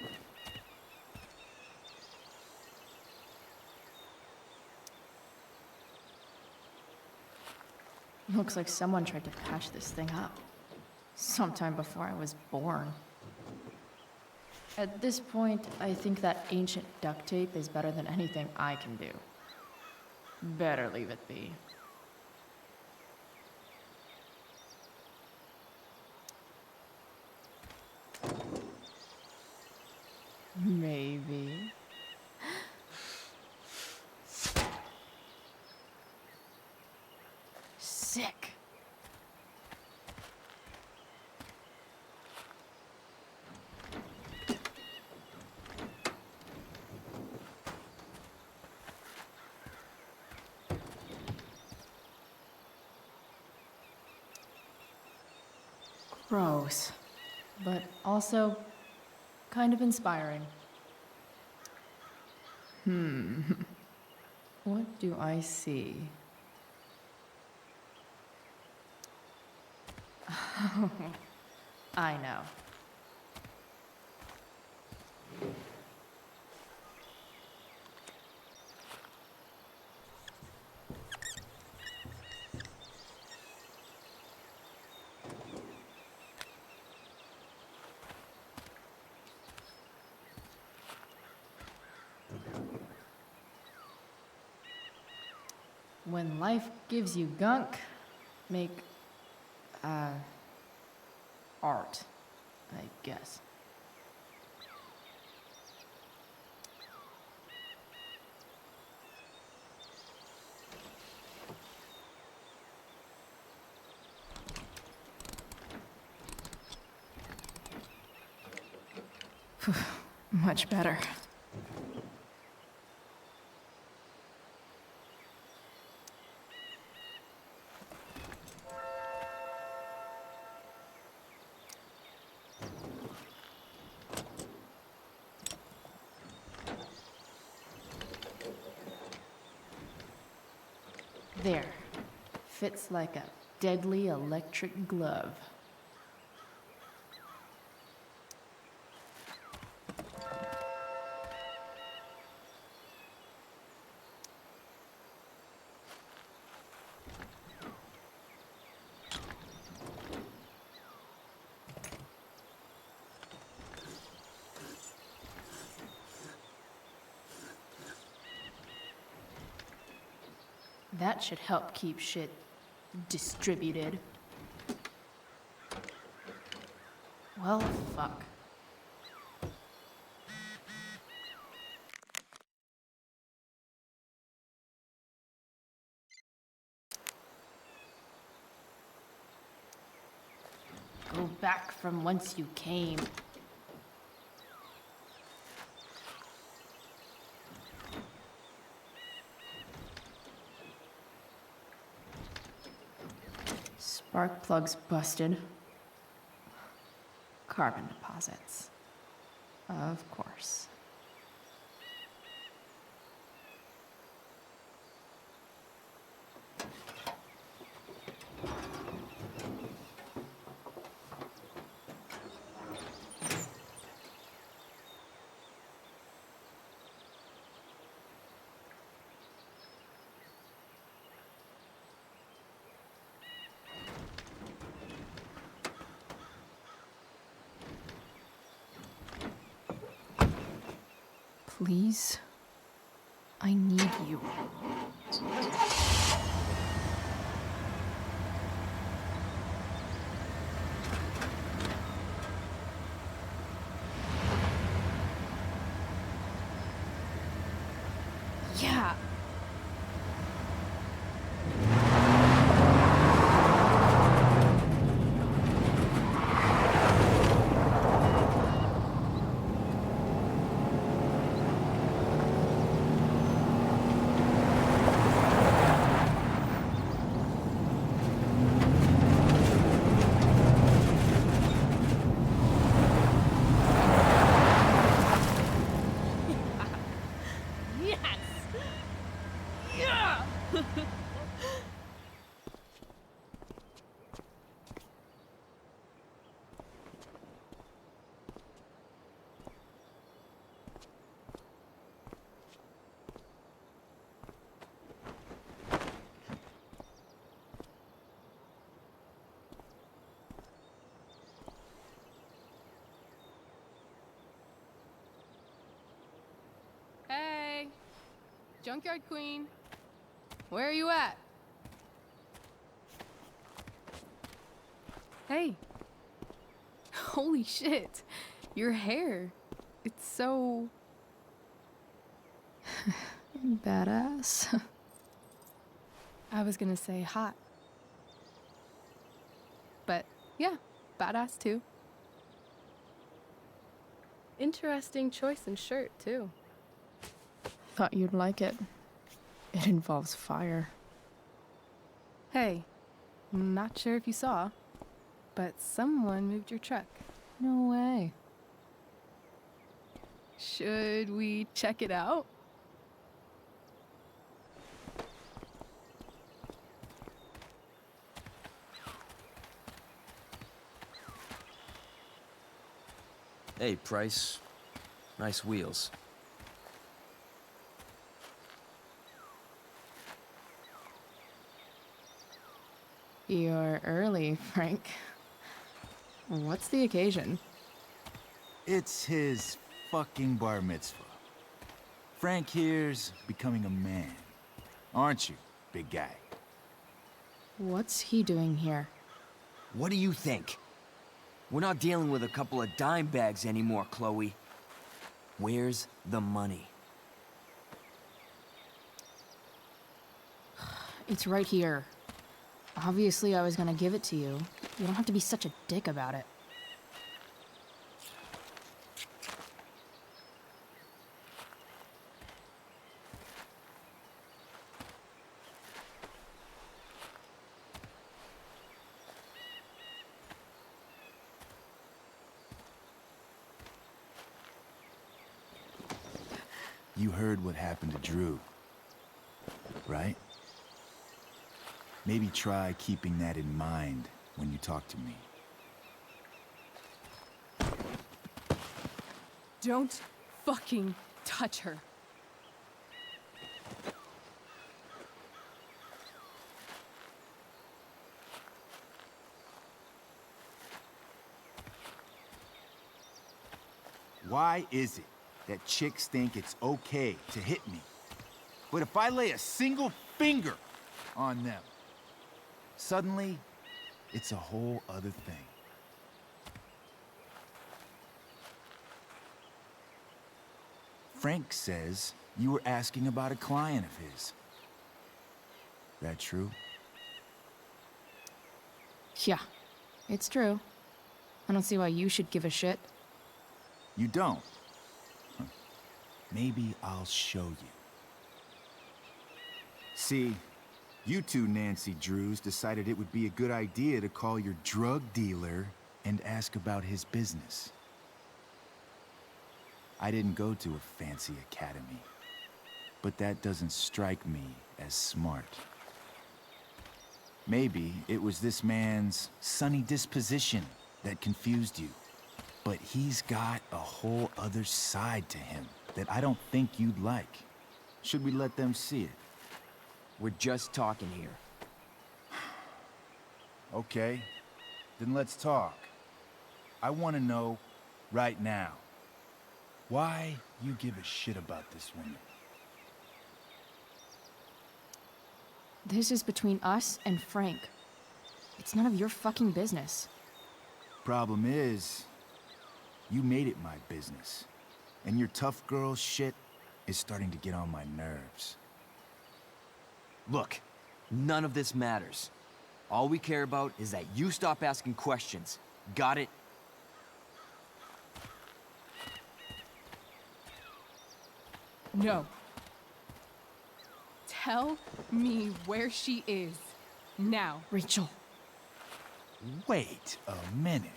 Speaker 2: Looks like someone tried to patch this thing up. Sometime before I was born. At this point, I think that ancient duct tape is better than anything I can do. Better leave it be. Maybe. Sick. Gross, but also kind of inspiring. What do I see? I know. When life gives you gunk, make, art, I guess. Much better. There. Fits like a deadly electric glove. That should help keep shit distributed. Well, fuck. Go back from whence you came. Spark plugs busted. Carbon deposits. Of course. Please, I need you. Yeah. Junkyard Queen. Where are you at? Hey. Holy shit. Your hair. It's so... badass. I was gonna say hot. But yeah, badass too. Interesting choice in shirt too. Thought you'd like it. It involves fire. Hey, not sure if you saw, but someone moved your truck.
Speaker 3: No way.
Speaker 2: Should we check it out?
Speaker 9: Hey, Price. Nice wheels.
Speaker 2: You're early, Frank. What's the occasion?
Speaker 10: It's his fucking bar mitzvah. Frank here's becoming a man. Aren't you, big guy?
Speaker 2: What's he doing here?
Speaker 9: What do you think? We're not dealing with a couple of dime bags anymore, Chloe. Where's the money?
Speaker 2: It's right here. Obviously, I was gonna give it to you. You don't have to be such a dick about it.
Speaker 10: You heard what happened to Drew, right? Maybe try keeping that in mind when you talk to me.
Speaker 2: Don't fucking touch her.
Speaker 10: Why is it that chicks think it's okay to hit me? But if I lay a single finger on them, suddenly, it's a whole other thing. Frank says you were asking about a client of his. That true?
Speaker 2: Yeah, it's true. I don't see why you should give a shit.
Speaker 10: You don't? Huh. Maybe I'll show you. See, you two Nancy Drews decided it would be a good idea to call your drug dealer and ask about his business. I didn't go to a fancy academy, but that doesn't strike me as smart. Maybe it was this man's sunny disposition that confused you, but he's got a whole other side to him that I don't think you'd like. Should we let them see it?
Speaker 9: We're just talking here.
Speaker 10: Okay, then let's talk. I want to know right now why you give a shit about this woman.
Speaker 2: This is between us and Frank. It's none of your fucking business.
Speaker 10: Problem is, you made it my business, and your tough girl shit is starting to get on my nerves.
Speaker 9: Look, none of this matters. All we care about is that you stop asking questions. Got it?
Speaker 2: No. Tell me where she is. Now. Rachel.
Speaker 10: Wait a minute.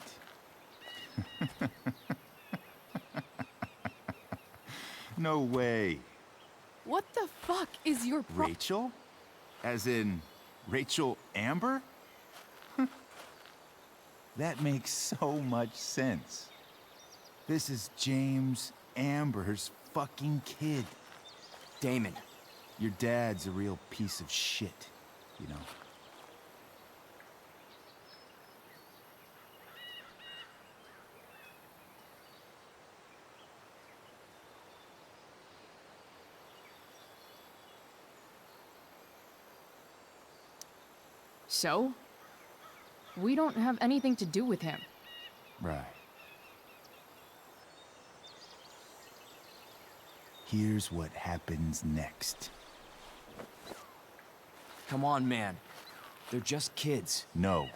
Speaker 10: No way.
Speaker 2: What the fuck is your
Speaker 10: Rachel? As in, Rachel Amber? That makes so much sense. This is James Amber's fucking kid.
Speaker 9: Damon.
Speaker 10: Your dad's a real piece of shit, you know?
Speaker 2: So? We don't have anything to do with him.
Speaker 10: Right. Here's what happens next.
Speaker 9: Come on, man. They're just kids.
Speaker 10: No,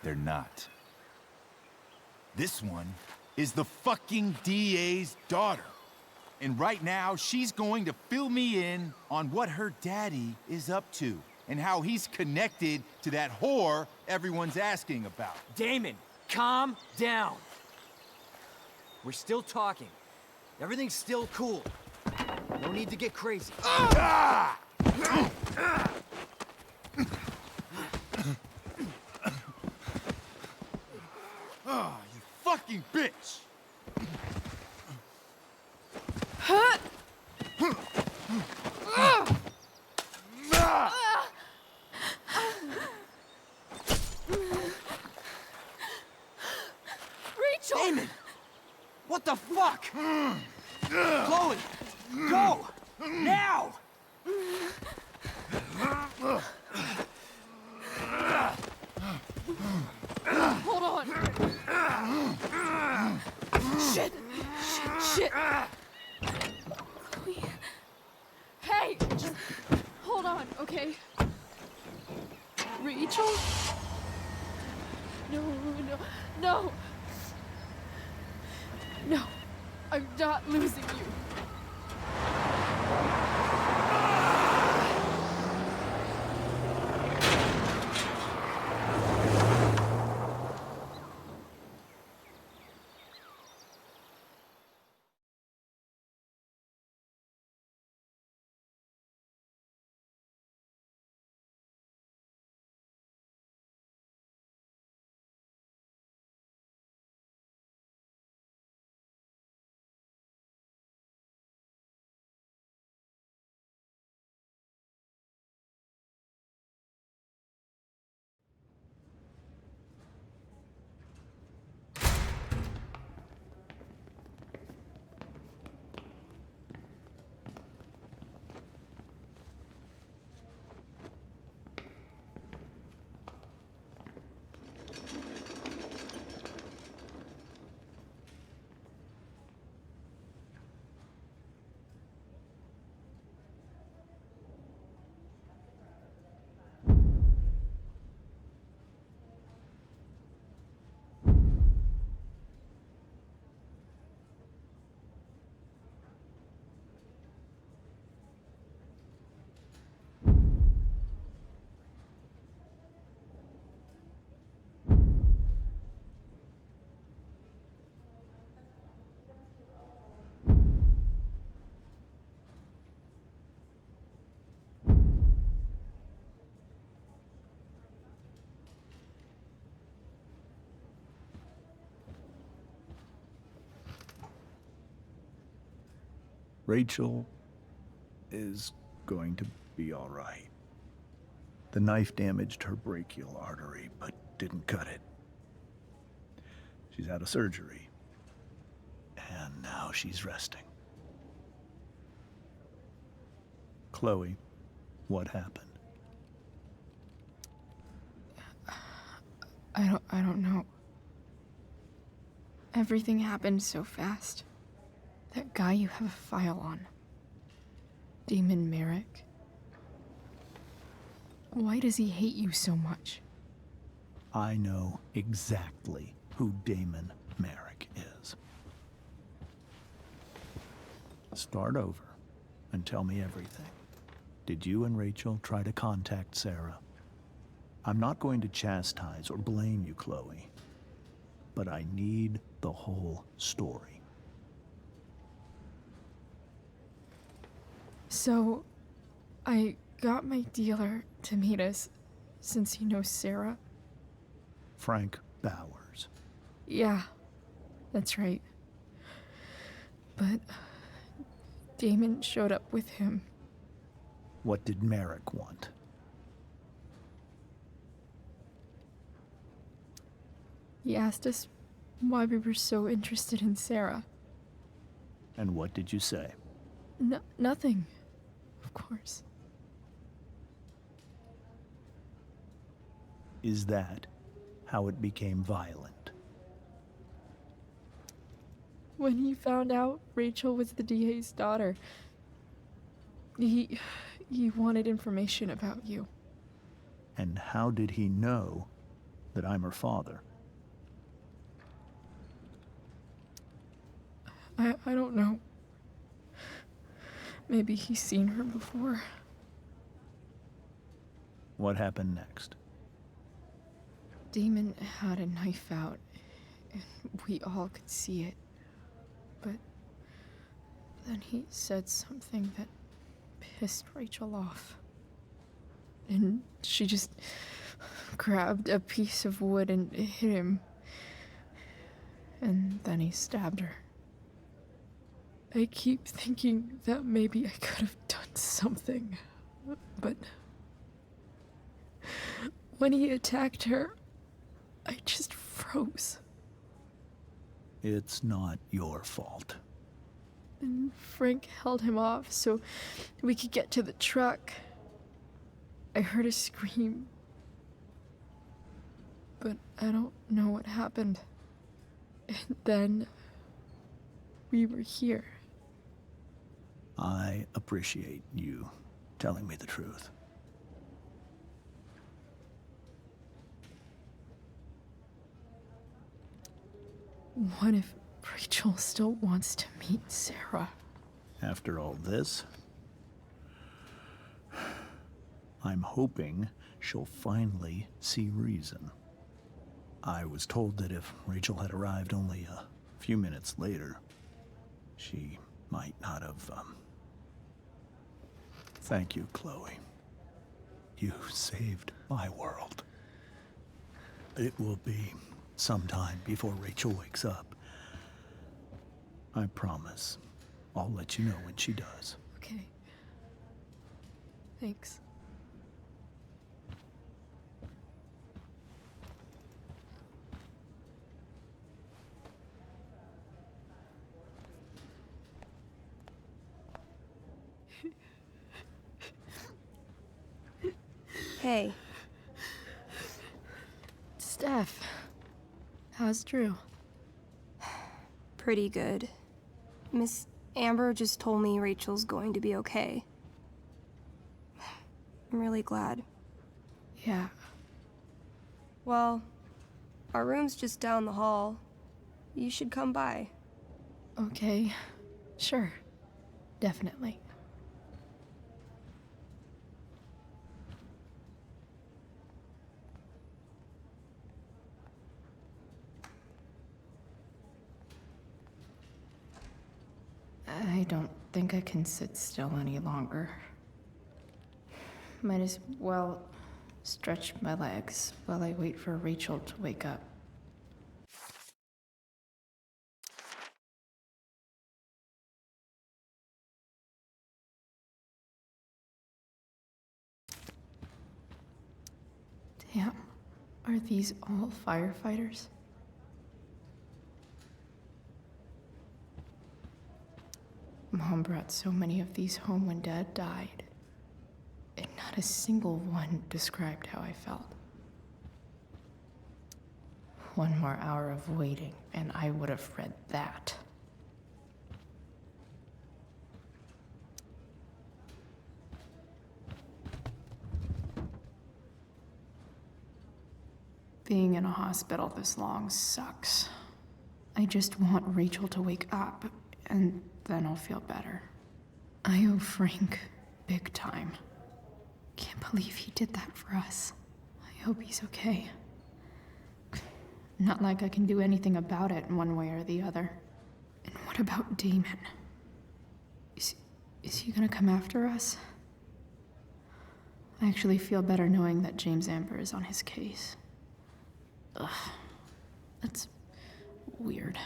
Speaker 10: they're not. This one is the fucking DA's daughter. And right now, she's going to fill me in on what her daddy is up to and how he's connected to that whore everyone's asking about.
Speaker 9: Damon, calm down. We're still talking. Everything's still cool. No need to get crazy.
Speaker 10: Ah! Oh, you fucking bitch!
Speaker 2: Rachel!
Speaker 9: Damon! What the fuck? Chloe! Go! Now!
Speaker 2: Hold on! Shit! Shit! Chloe. Hey! Just hold on, okay? Rachel? No, no, no! No! I'm not losing you!
Speaker 1: Rachel is going to be all right. The knife damaged her brachial artery, but didn't cut it. She's out of surgery, and now she's resting. Chloe, what happened?
Speaker 2: I don't know. Everything happened so fast. That guy you have a file on. Damon Merrick. Why does he hate you so much?
Speaker 1: I know exactly who Damon Merrick is. Start over and tell me everything. Did you and Rachel try to contact Sarah? I'm not going to chastise or blame you, Chloe, but I need the whole story.
Speaker 2: So, I got my dealer to meet us, since he knows Sarah.
Speaker 1: Frank Bowers.
Speaker 2: Yeah, that's right. But Damon showed up with him.
Speaker 1: What did Merrick want?
Speaker 2: He asked us why we were so interested in Sarah.
Speaker 1: And what did you say?
Speaker 2: Nothing, of course.
Speaker 1: Is that how it became violent?
Speaker 4: When he found out Rachel was the DA's daughter, he wanted information about you.
Speaker 1: And how did he know that I'm her father?
Speaker 4: I don't know. Maybe he's seen her before.
Speaker 1: What happened next?
Speaker 2: Damon had a knife out, and we all could see it. But then he said something that pissed Rachel off. And she just grabbed a piece of wood and hit him. And then he stabbed her. I keep thinking that maybe I could have done something, but when he attacked her, I just froze.
Speaker 1: It's not your fault.
Speaker 4: And Frank held him off so we could get to the truck. I heard a scream, but I don't know what happened. And then we were here.
Speaker 1: I appreciate you telling me the truth.
Speaker 4: What if Rachel still wants to meet Sarah?
Speaker 1: After all this, I'm hoping she'll finally see reason. I was told that if Rachel had arrived only a few minutes later, she might not have, Thank you, Chloe. You saved my world. It will be some time before Rachel wakes up. I promise. I'll let you know when she does.
Speaker 4: Okay. Thanks.
Speaker 11: Hey.
Speaker 2: Steph, how's Drew?
Speaker 11: Pretty good. Miss Amber just told me Rachel's going to be okay. I'm really glad.
Speaker 2: Yeah.
Speaker 11: Well, our room's just down the hall. You should come by.
Speaker 2: Okay. Sure. Definitely. I don't think I can sit still any longer. Might as well stretch my legs while I wait for Rachel to wake up. Damn, are these all firefighters? Mom brought so many of these home when Dad died, and not a single one described how I felt. One more hour of waiting, and I would have read that. Being in a hospital this long sucks. I just want Rachel to wake up, and then I'll feel better. I owe Frank big time. Can't believe he did that for us. I hope he's okay. Not like I can do anything about it in one way or the other. And what about Damon? Is he gonna come after us? I actually feel better knowing that James Amber is on his case. Ugh. That's weird.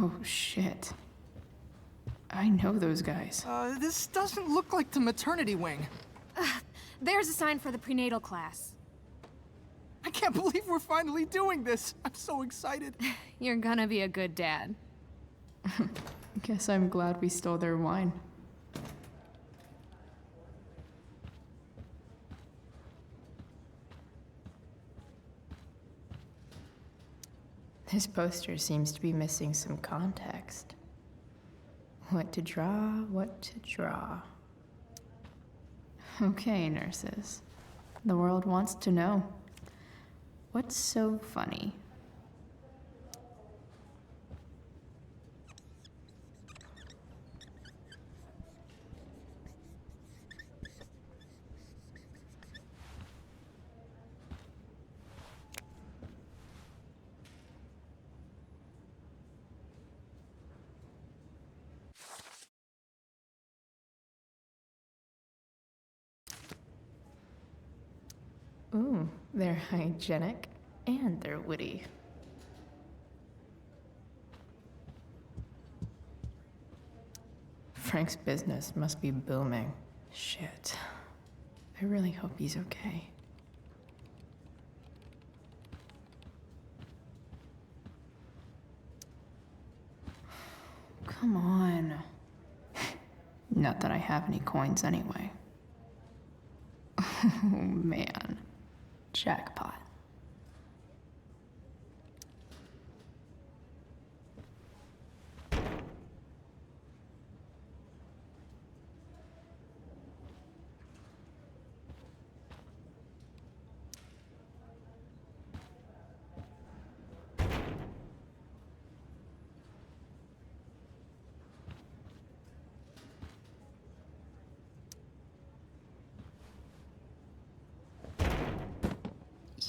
Speaker 2: Oh, shit. I know those guys.
Speaker 12: This doesn't look like the maternity wing.
Speaker 13: There's a sign for the prenatal class.
Speaker 12: I can't believe we're finally doing this. I'm so excited.
Speaker 13: You're gonna be a good dad.
Speaker 2: Guess I'm glad we stole their wine. This poster seems to be missing some context. What to draw, what to draw. Okay, nurses. The world wants to know. What's so funny? Ooh, they're hygienic and they're witty. Frank's business must be booming. Shit. I really hope he's okay. Come on. Not that I have any coins anyway. Oh man. Jackpot.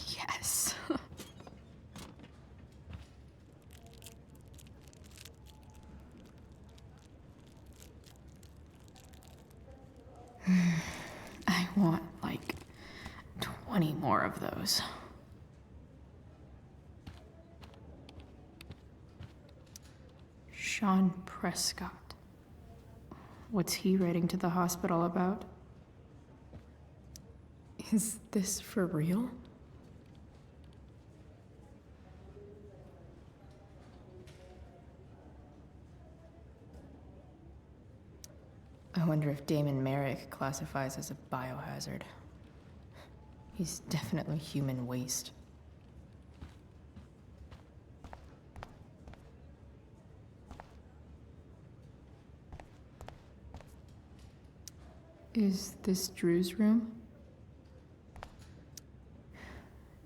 Speaker 2: Yes. I want like 20 more of those. Sean Prescott. What's he writing to the hospital about? Is this for real? I wonder if Damon Merrick classifies as a biohazard. He's definitely human waste. Is this Drew's room?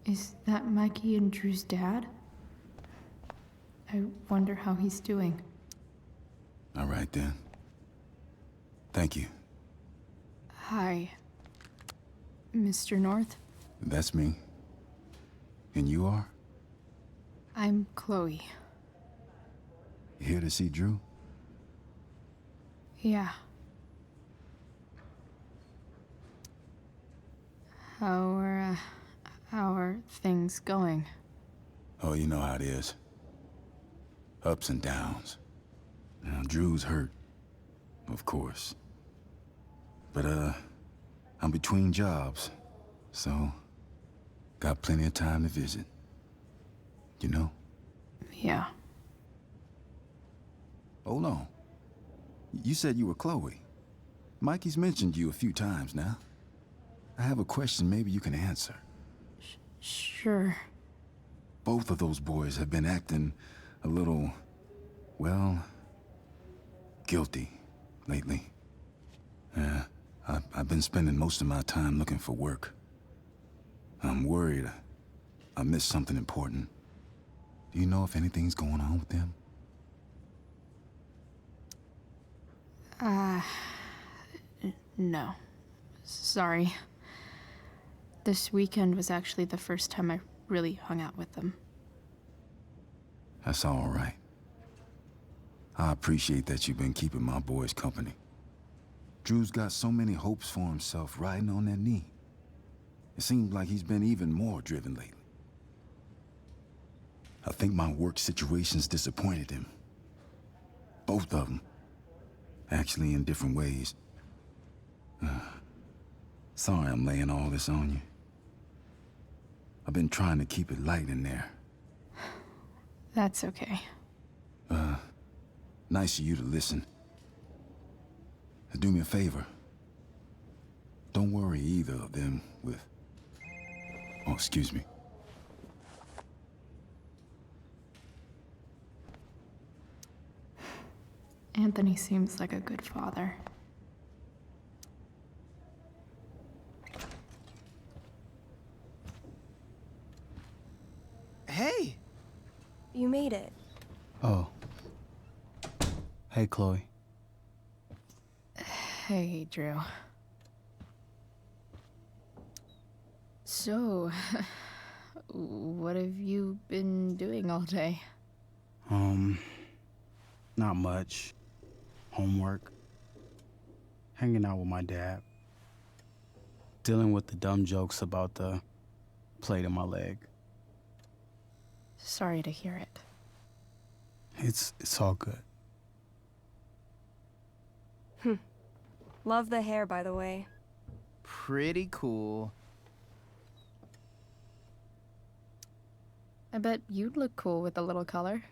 Speaker 2: Is that Mikey and Drew's dad? I wonder how he's doing.
Speaker 10: All right, then. Thank you.
Speaker 2: Hi, Mr. North.
Speaker 10: That's me. And you are?
Speaker 2: I'm Chloe.
Speaker 10: You here to see Drew?
Speaker 2: Yeah. How are things going?
Speaker 10: Oh, you know how it is. Ups and downs. Now, Drew's hurt, of course. But, I'm between jobs, so got plenty of time to visit. You know?
Speaker 2: Yeah.
Speaker 10: Hold on. You said you were Chloe. Mikey's mentioned you a few times now. I have a question maybe you can answer.
Speaker 2: Sure.
Speaker 10: Both of those boys have been acting a little, well, guilty lately. Yeah, I've been spending most of my time looking for work. I'm worried I missed something important. Do you know if anything's going on with them?
Speaker 2: No. Sorry. This weekend was actually the first time I really hung out with them.
Speaker 10: That's all right. I appreciate that you've been keeping my boys company. Drew's got so many hopes for himself riding on that knee. It seems like he's been even more driven lately. I think my work situation's disappointed him.
Speaker 14: Both of them. Actually, in different ways. Sorry I'm laying all this on you. I've been trying to keep it light in there.
Speaker 2: That's okay.
Speaker 14: Nice of you to listen. Do me a favor. Don't worry either of them with... Oh, excuse me.
Speaker 2: Anthony seems like a good father.
Speaker 12: Hey!
Speaker 11: You made it.
Speaker 12: Oh. Hey, Chloe.
Speaker 2: Hey, Drew. So, what have you been doing all day?
Speaker 12: Not much. Homework. Hanging out with my dad. Dealing with the dumb jokes about the plate in my leg.
Speaker 2: Sorry to hear it.
Speaker 12: It's all good.
Speaker 11: Love the hair, by the way.
Speaker 12: Pretty cool.
Speaker 2: I bet you'd look cool with a little color.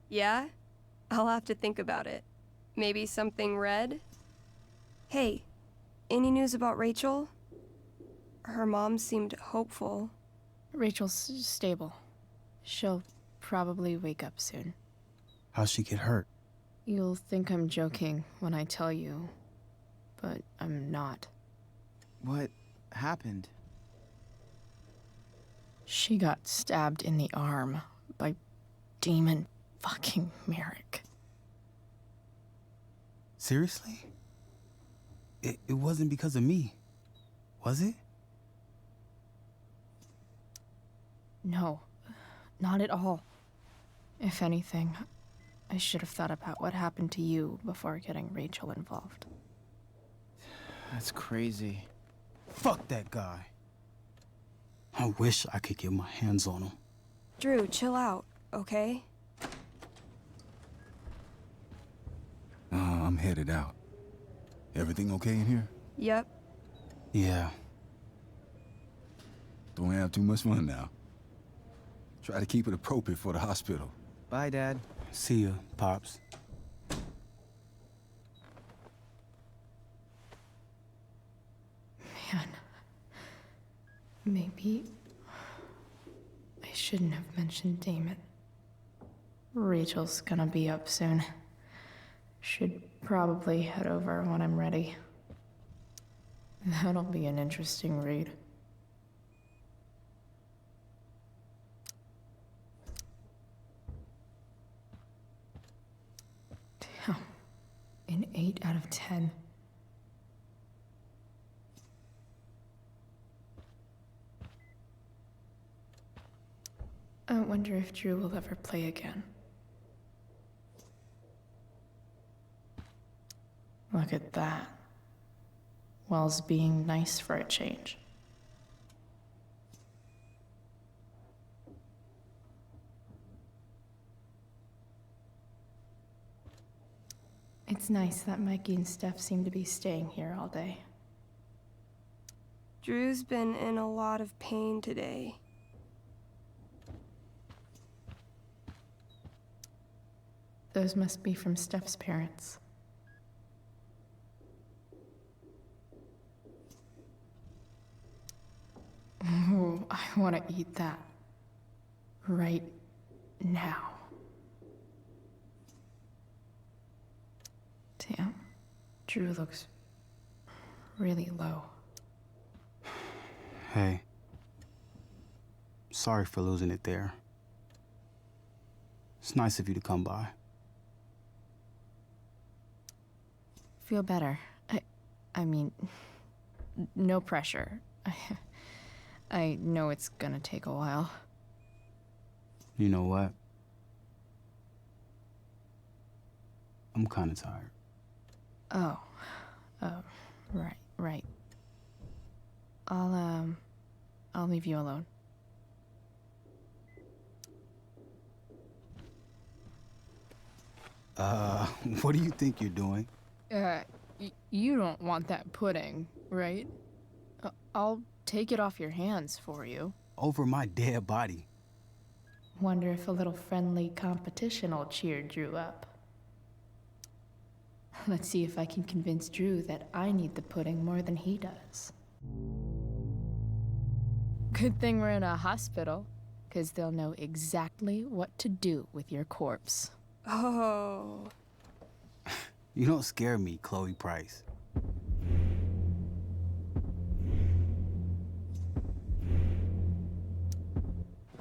Speaker 11: Yeah? I'll have to think about it. Maybe something red? Hey, any news about Rachel? Her mom seemed hopeful.
Speaker 2: Rachel's stable. She'll probably wake up soon.
Speaker 12: How'd she get hurt?
Speaker 2: You'll think I'm joking when I tell you, but I'm not.
Speaker 12: What happened?
Speaker 2: She got stabbed in the arm by Demon fucking Merrick.
Speaker 12: Seriously? It wasn't because of me, was it?
Speaker 2: No, not at all. If anything, I should have thought about what happened to you before getting Rachel involved.
Speaker 12: That's crazy. Fuck that guy. I wish I could get my hands on him.
Speaker 11: Drew, chill out, okay?
Speaker 14: I'm headed out. Everything okay in here?
Speaker 11: Yep.
Speaker 12: Yeah.
Speaker 14: Don't have too much fun now. Try to keep it appropriate for the hospital.
Speaker 12: Bye, Dad. See ya, Pops.
Speaker 2: Man, maybe I shouldn't have mentioned Damon. Rachel's gonna be up soon. Should probably head over when I'm ready. That'll be an interesting read. Damn. An 8 out of 10. I wonder if Drew will ever play again. Look at that. Wells being nice for a change. It's nice that Mikey and Steph seem to be staying here all day.
Speaker 11: Drew's been in a lot of pain today.
Speaker 2: Those must be from Steph's parents. Ooh, I want to eat that. Right now. Damn. Drew looks really low.
Speaker 12: Hey. Sorry for losing it there. It's nice of you to come by.
Speaker 2: Feel better. I mean, no pressure. I know it's gonna take a while.
Speaker 12: You know what? I'm kinda tired.
Speaker 2: Oh, right. I'll leave you alone.
Speaker 12: What do you think you're doing?
Speaker 2: You don't want that pudding, right? I'll take it off your hands for you.
Speaker 12: Over my dead body.
Speaker 2: Wonder if a little friendly competition will cheer Drew up. Let's see if I can convince Drew that I need the pudding more than he does. Good thing we're in a hospital, because they'll know exactly what to do with your corpse.
Speaker 11: Oh.
Speaker 12: You don't scare me, Chloe Price.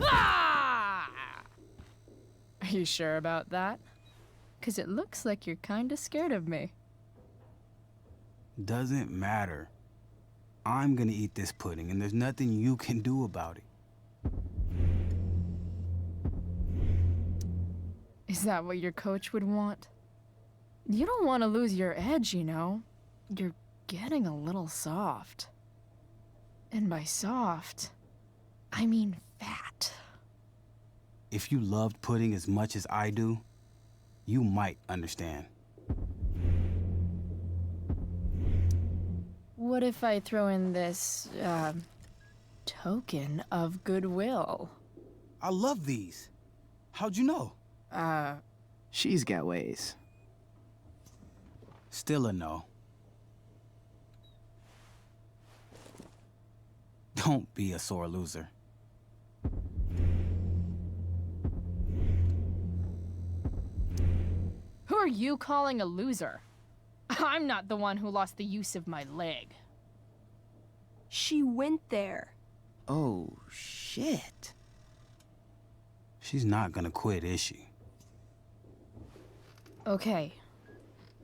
Speaker 2: Ah! Are you sure about that? Because it looks like you're kind of scared of me.
Speaker 12: Doesn't matter. I'm gonna eat this pudding, and there's nothing you can do about it.
Speaker 2: Is that what your coach would want? You don't want to lose your edge, you know. You're getting a little soft. And by soft, I mean fat.
Speaker 12: If you loved pudding as much as I do, you might understand.
Speaker 2: What if I throw in this, token of goodwill?
Speaker 12: I love these. How'd you know?
Speaker 15: She's got ways.
Speaker 12: Still a no. Don't be a sore loser.
Speaker 2: Who are you calling a loser? I'm not the one who lost the use of my leg.
Speaker 11: She went there.
Speaker 15: Oh, shit.
Speaker 12: She's not gonna quit, is she?
Speaker 2: Okay,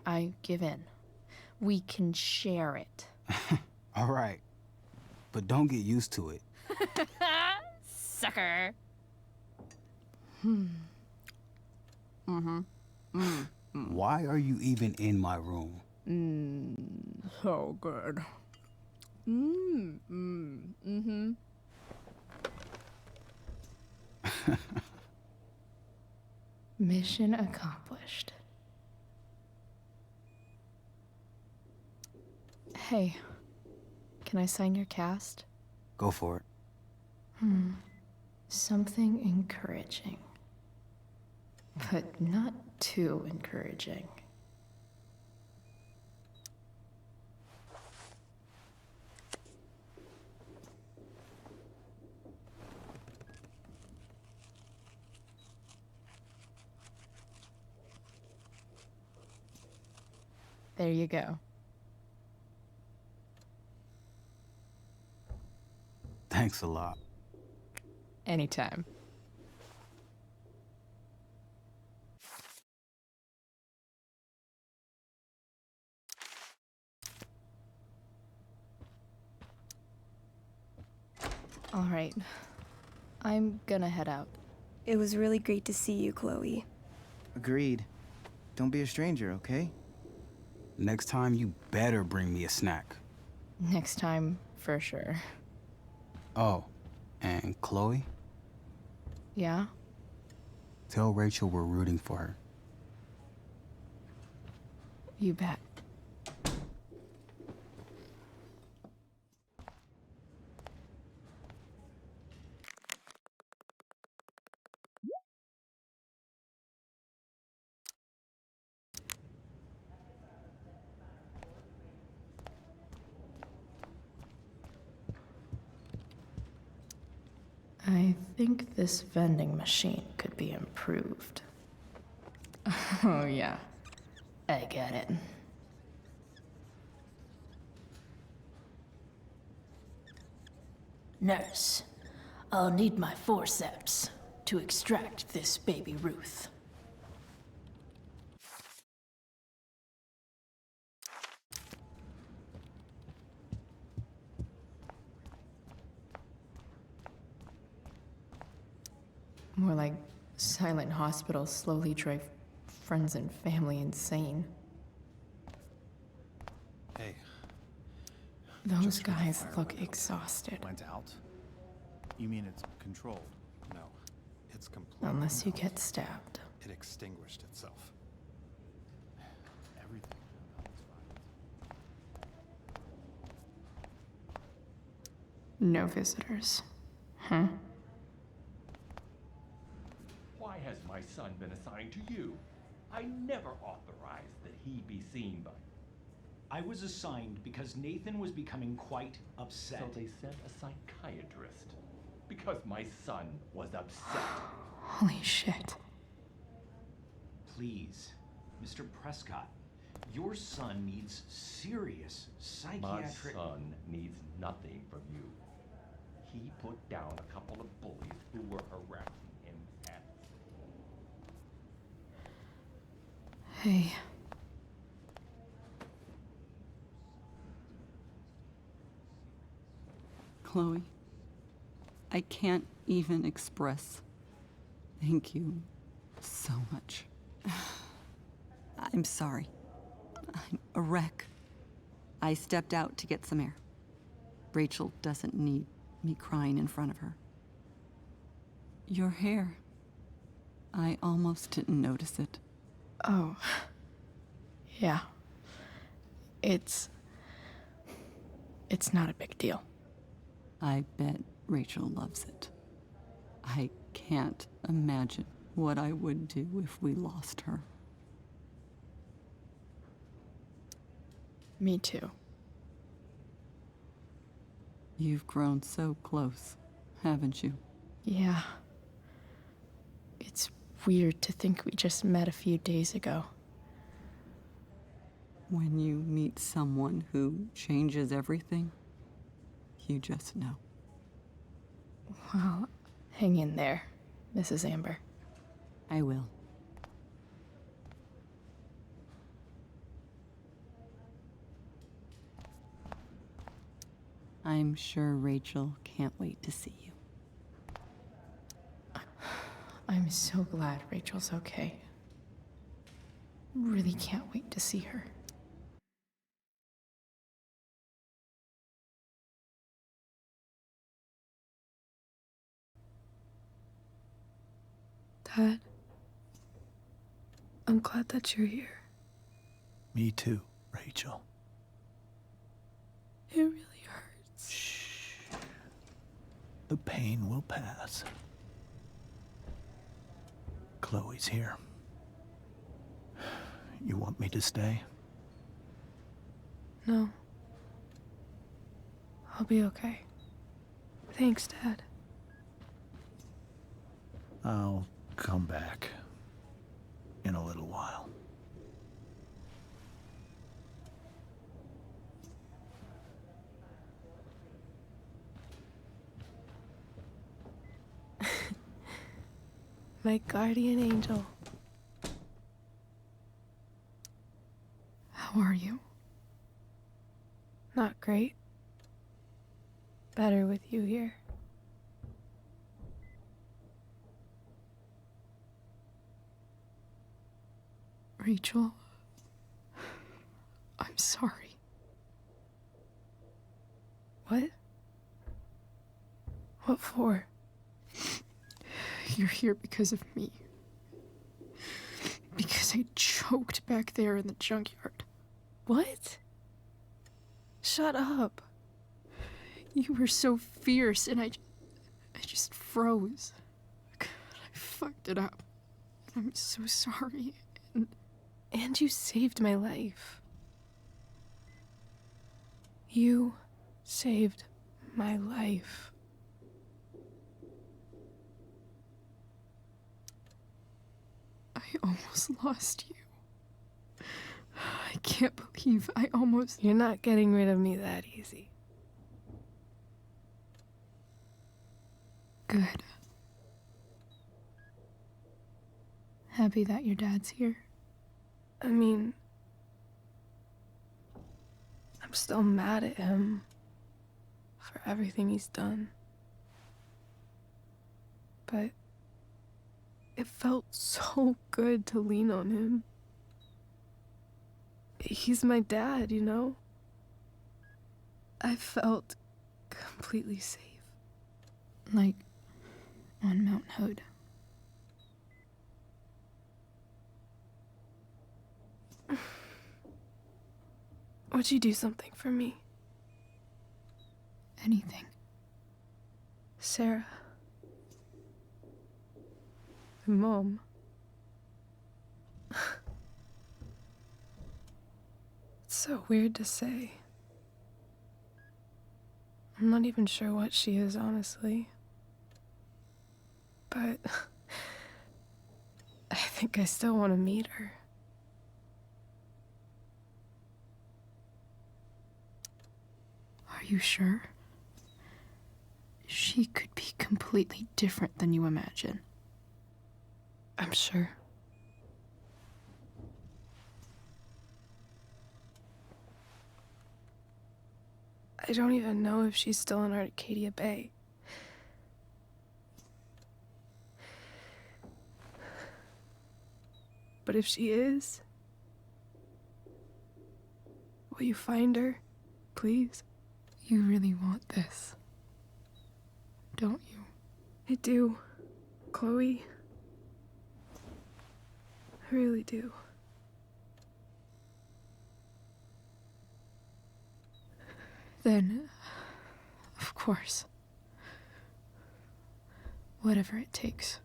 Speaker 2: I give in. We can share it.
Speaker 12: All right, but don't get used to it.
Speaker 2: Sucker.
Speaker 12: Why are you even in my room?
Speaker 2: So good. Mission accomplished. Hey, can I sign your cast?
Speaker 12: Go for it.
Speaker 2: Something encouraging. But not too encouraging. There you go.
Speaker 12: Thanks a lot.
Speaker 2: Anytime. All right. I'm gonna head out.
Speaker 11: It was really great to see you, Chloe.
Speaker 15: Agreed. Don't be a stranger, okay?
Speaker 12: Next time, you better bring me a snack.
Speaker 2: Next time, for sure.
Speaker 12: Oh, and Chloe?
Speaker 2: Yeah?
Speaker 12: Tell Rachel we're rooting for her.
Speaker 2: You bet. I think this vending machine could be improved. Oh, yeah. I get it.
Speaker 16: Nurse, I'll need my forceps to extract this baby Ruth.
Speaker 2: More like Silent Hospital slowly drive friends and family insane.
Speaker 1: Hey.
Speaker 2: Those guys look exhausted.
Speaker 1: Went out? You mean it's controlled?
Speaker 17: No, it's completely.
Speaker 2: Unless you get stabbed.
Speaker 17: It extinguished itself.
Speaker 2: No visitors. Huh?
Speaker 17: Why has my son been assigned to you? I never authorized that he be seen by you.
Speaker 18: I was assigned because Nathan was becoming quite upset.
Speaker 17: So they sent a psychiatrist. Because my son was upset.
Speaker 2: Holy shit.
Speaker 18: Please, Mr. Prescott, your son needs serious psychiatric...
Speaker 17: My son needs nothing from you. He put down a couple of bullies who were harassing him at school.
Speaker 2: Hey.
Speaker 3: Chloe, I can't even express thank you so much. I'm sorry. I'm a wreck. I stepped out to get some air. Rachel doesn't need me crying in front of her. Your hair. I almost didn't notice it.
Speaker 2: Oh. Yeah. It's not a big deal.
Speaker 3: I bet Rachel loves it. I can't imagine what I would do if we lost her.
Speaker 2: Me too.
Speaker 3: You've grown so close, haven't you?
Speaker 2: Yeah. It's weird to think we just met a few days ago.
Speaker 3: When you meet someone who changes everything, you just know.
Speaker 2: Well, hang in there, Mrs. Amber.
Speaker 3: I will. I'm sure Rachel can't wait to see you.
Speaker 2: I'm so glad Rachel's okay. Really can't wait to see her.
Speaker 4: Dad, I'm glad that you're here.
Speaker 1: Me too, Rachel.
Speaker 4: It really hurts.
Speaker 1: Shh. The pain will pass. Chloe's here. You want me to stay?
Speaker 4: No. I'll be okay. Thanks, Dad.
Speaker 1: I'll come back in a little while.
Speaker 4: My guardian angel.
Speaker 2: How are you?
Speaker 4: Not great. Better with you here.
Speaker 2: Rachel, I'm sorry.
Speaker 4: What? What for?
Speaker 2: You're here because of me. Because I choked back there in the junkyard.
Speaker 4: What? Shut up.
Speaker 2: You were so fierce and I just froze. God, I fucked it up. I'm so sorry.
Speaker 4: And you saved my life. You saved my life.
Speaker 2: I almost lost you. I can't believe I almost...
Speaker 4: You're not getting rid of me that easy.
Speaker 2: Good. Happy that your dad's here?
Speaker 4: I mean, I'm still mad at him for everything he's done. But it felt so good to lean on him. He's my dad, you know? I felt completely safe.
Speaker 2: Like on Mount Hood.
Speaker 4: Would you do something for me?
Speaker 2: Anything.
Speaker 4: Sarah. My mom. It's so weird to say. I'm not even sure what she is, honestly. But I think I still want to meet her.
Speaker 2: Are you sure? She could be completely different than you imagine.
Speaker 4: I'm sure. I don't even know if she's still in Arcadia Bay. But if she is, will you find her, please?
Speaker 2: You really want this, don't you?
Speaker 4: I do, Chloe. I really do.
Speaker 2: Then, of course. Whatever it takes.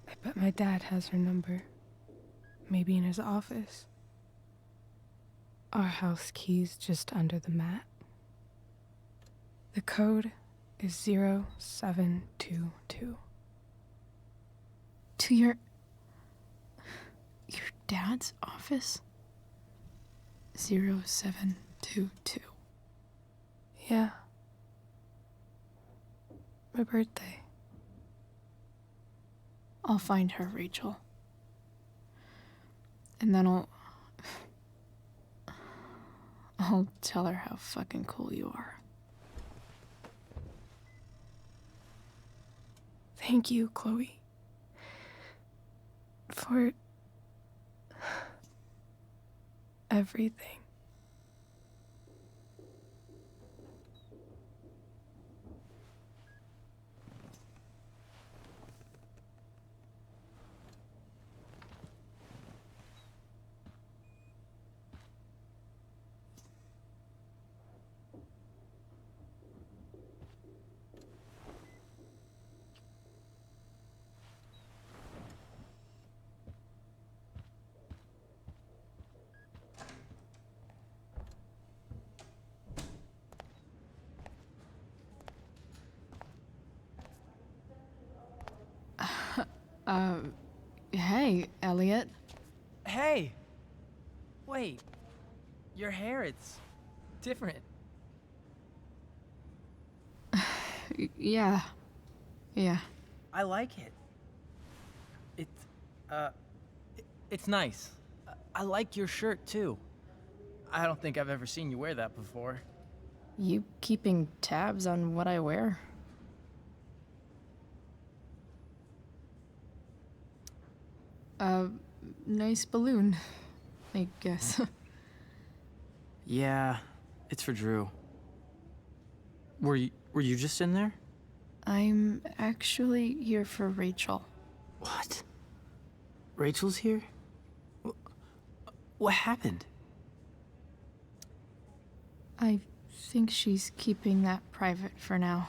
Speaker 4: I bet my dad has her number. Maybe in his office. Our house key's just under the mat. The code is 0722.
Speaker 2: To your dad's office? 0722.
Speaker 4: Yeah. My birthday.
Speaker 2: I'll find her, Rachel. And then I'll tell her how fucking cool you are.
Speaker 4: Thank you, Chloe. For everything.
Speaker 2: Hey, Elliot.
Speaker 19: Hey! Wait. Your hair, it's different.
Speaker 2: Yeah.
Speaker 19: I like it. It's nice. I like your shirt, too. I don't think I've ever seen you wear that before.
Speaker 2: You keeping tabs on what I wear? Nice balloon, I guess.
Speaker 19: Yeah, it's for Drew. Were you just in there?
Speaker 2: I'm actually here for Rachel.
Speaker 19: What? Rachel's here? What happened?
Speaker 2: I think she's keeping that private for now.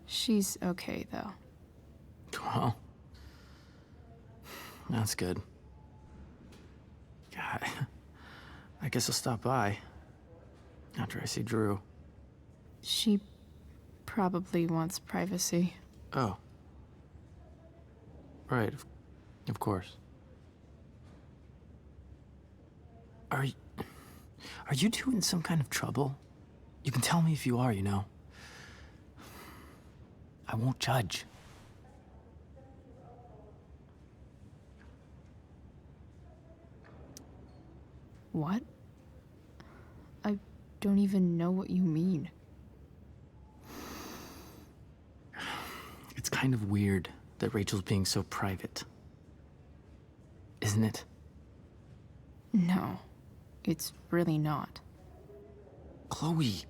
Speaker 2: She's okay, though.
Speaker 19: Well, that's good. God, I guess I'll stop by after I see Drew.
Speaker 2: She probably wants privacy.
Speaker 19: Oh. Right, of course. Are you two in some kind of trouble? You can tell me if you are, you know. I won't judge.
Speaker 2: What? I don't even know what you mean.
Speaker 19: It's kind of weird that Rachel's being so private. Isn't it?
Speaker 2: No, it's really not.
Speaker 19: Chloe.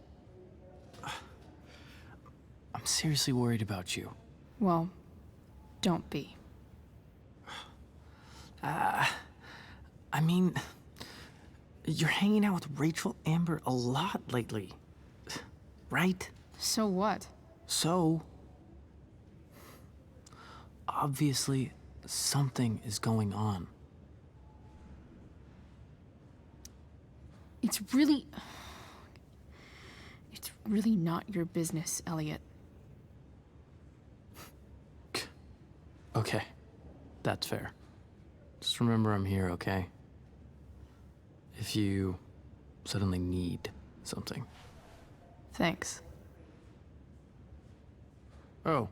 Speaker 19: I'm seriously worried about you.
Speaker 2: Well, don't be.
Speaker 19: I mean, you're hanging out with Rachel Amber a lot lately, right?
Speaker 2: So what?
Speaker 19: So, obviously, something is going on.
Speaker 2: It's really not your business, Elliot.
Speaker 19: Okay, that's fair. Just remember I'm here, okay? If you suddenly need something.
Speaker 2: Thanks.
Speaker 19: Oh.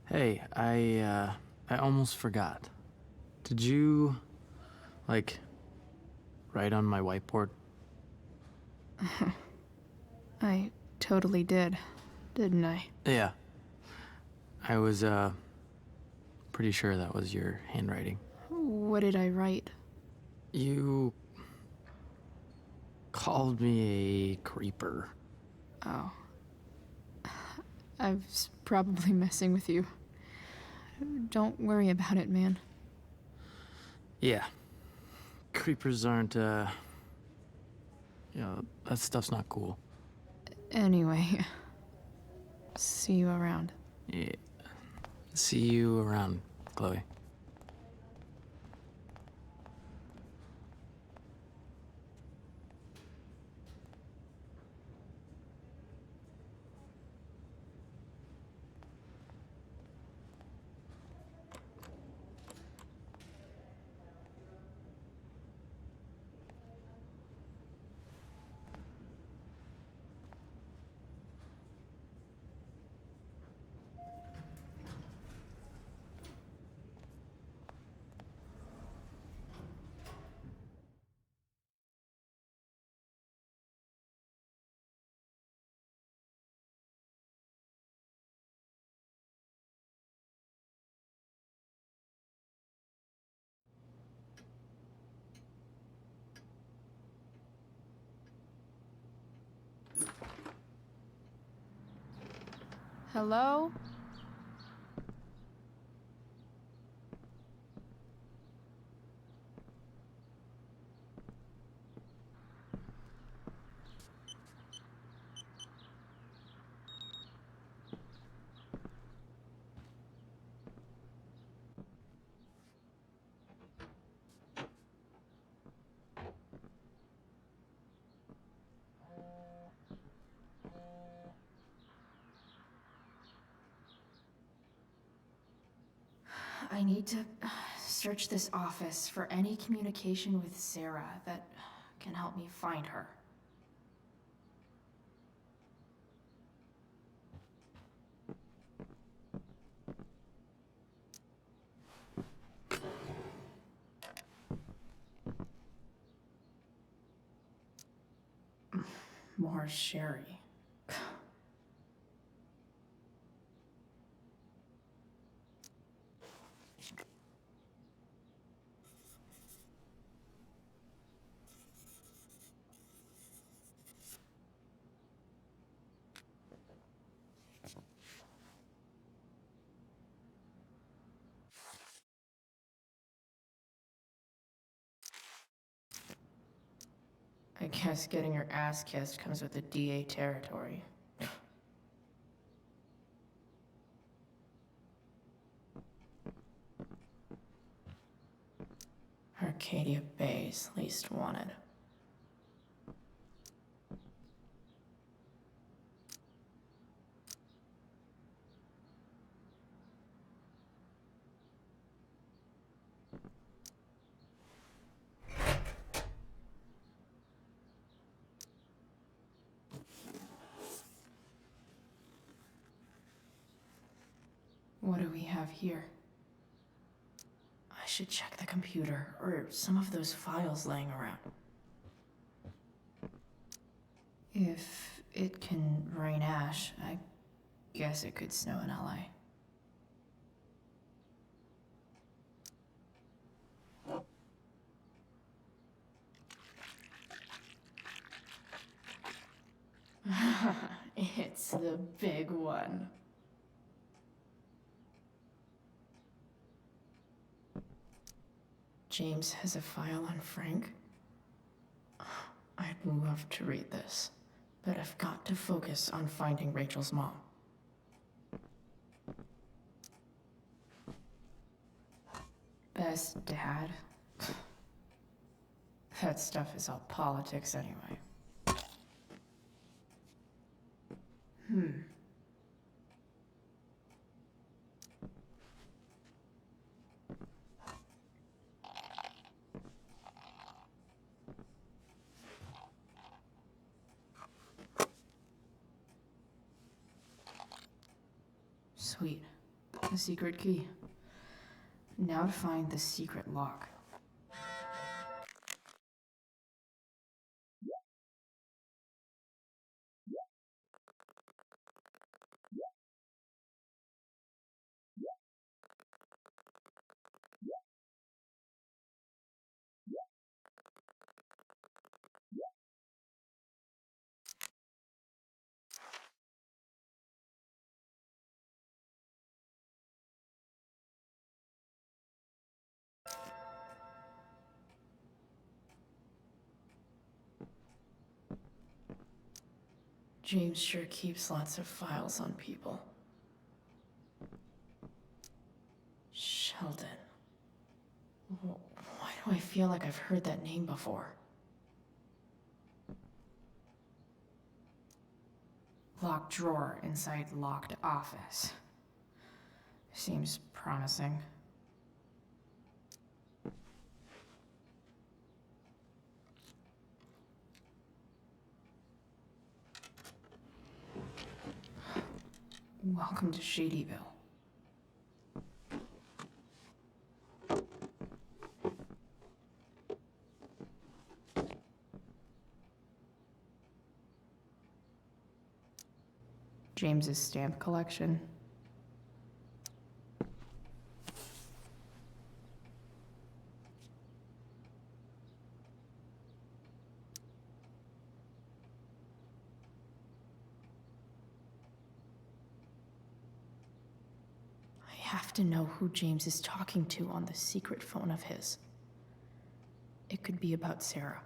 Speaker 19: Hey, I almost forgot. Did you, like, write on my whiteboard?
Speaker 2: I totally did, didn't I?
Speaker 19: Yeah. I was, pretty sure that was your handwriting.
Speaker 2: What did I write?
Speaker 19: You called me a creeper.
Speaker 2: Oh. I was probably messing with you. Don't worry about it, man.
Speaker 19: Yeah. Creepers aren't, you know, that stuff's not cool.
Speaker 2: Anyway, see you around.
Speaker 19: Yeah. See you around, Chloe.
Speaker 2: Hello? I need to search this office for any communication with Sarah that can help me find her. More Sherry. I guess getting your ass kissed comes with the DA territory. Arcadia Bay's least wanted. What do we have here? I should check the computer, or some of those files laying around. If it can rain ash, I guess it could snow in LA. It's the big one. James has a file on Frank. I'd love to read this. But I've got to focus on finding Rachel's mom. Best dad? That stuff is all politics anyway. Sweet. The secret key. Now to find the secret lock. James sure keeps lots of files on people. Sheldon. Why do I feel like I've heard that name before? Locked drawer inside locked office. Seems promising. Welcome to Shadyville. James's stamp collection. I have to know who James is talking to on the secret phone of his. It could be about Sarah.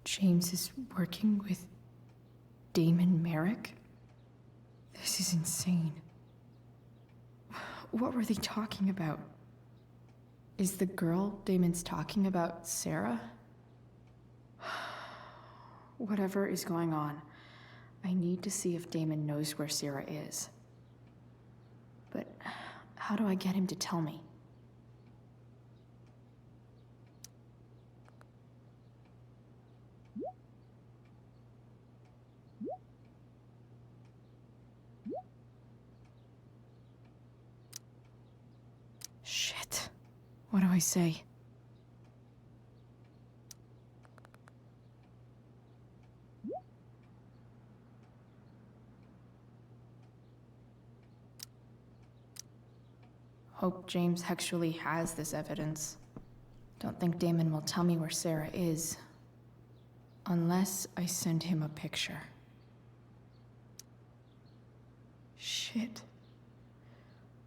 Speaker 2: James is working with Damon Merrick? This is insane. What were they talking about? Is the girl Damon's talking about Sarah? Whatever is going on, I need to see if Damon knows where Sarah is. But how do I get him to tell me? Shit. What do I say? Hope James actually has this evidence. Don't think Damon will tell me where Sarah is. Unless I send him a picture. Shit.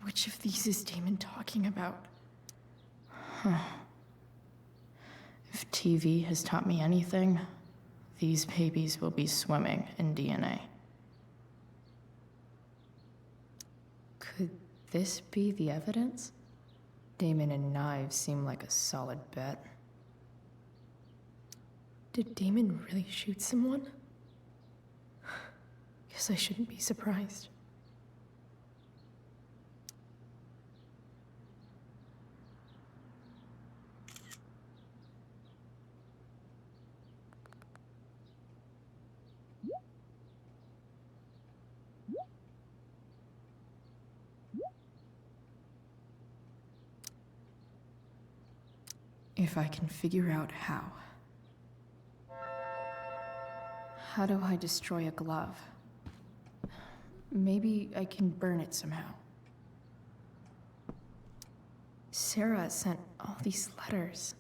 Speaker 2: Which of these is Damon talking about? Huh. If TV has taught me anything, these babies will be swimming in DNA. Could this be the evidence? Damon and knives seem like a solid bet. Did Damon really shoot someone? Guess I shouldn't be surprised. If I can figure out how. How do I destroy a glove? Maybe I can burn it somehow. Sarah sent all these letters,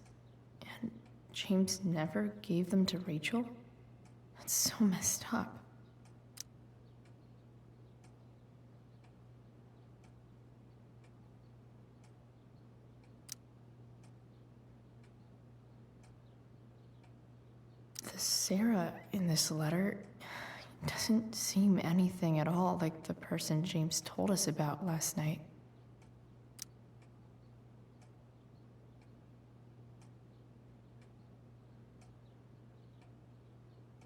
Speaker 2: and James never gave them to Rachel? That's so messed up. The Sarah in this letter doesn't seem anything at all like the person James told us about last night.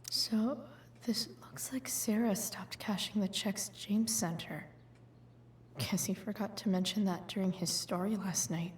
Speaker 2: So, this looks like Sarah stopped cashing the checks James sent her. Guess he forgot to mention that during his story last night.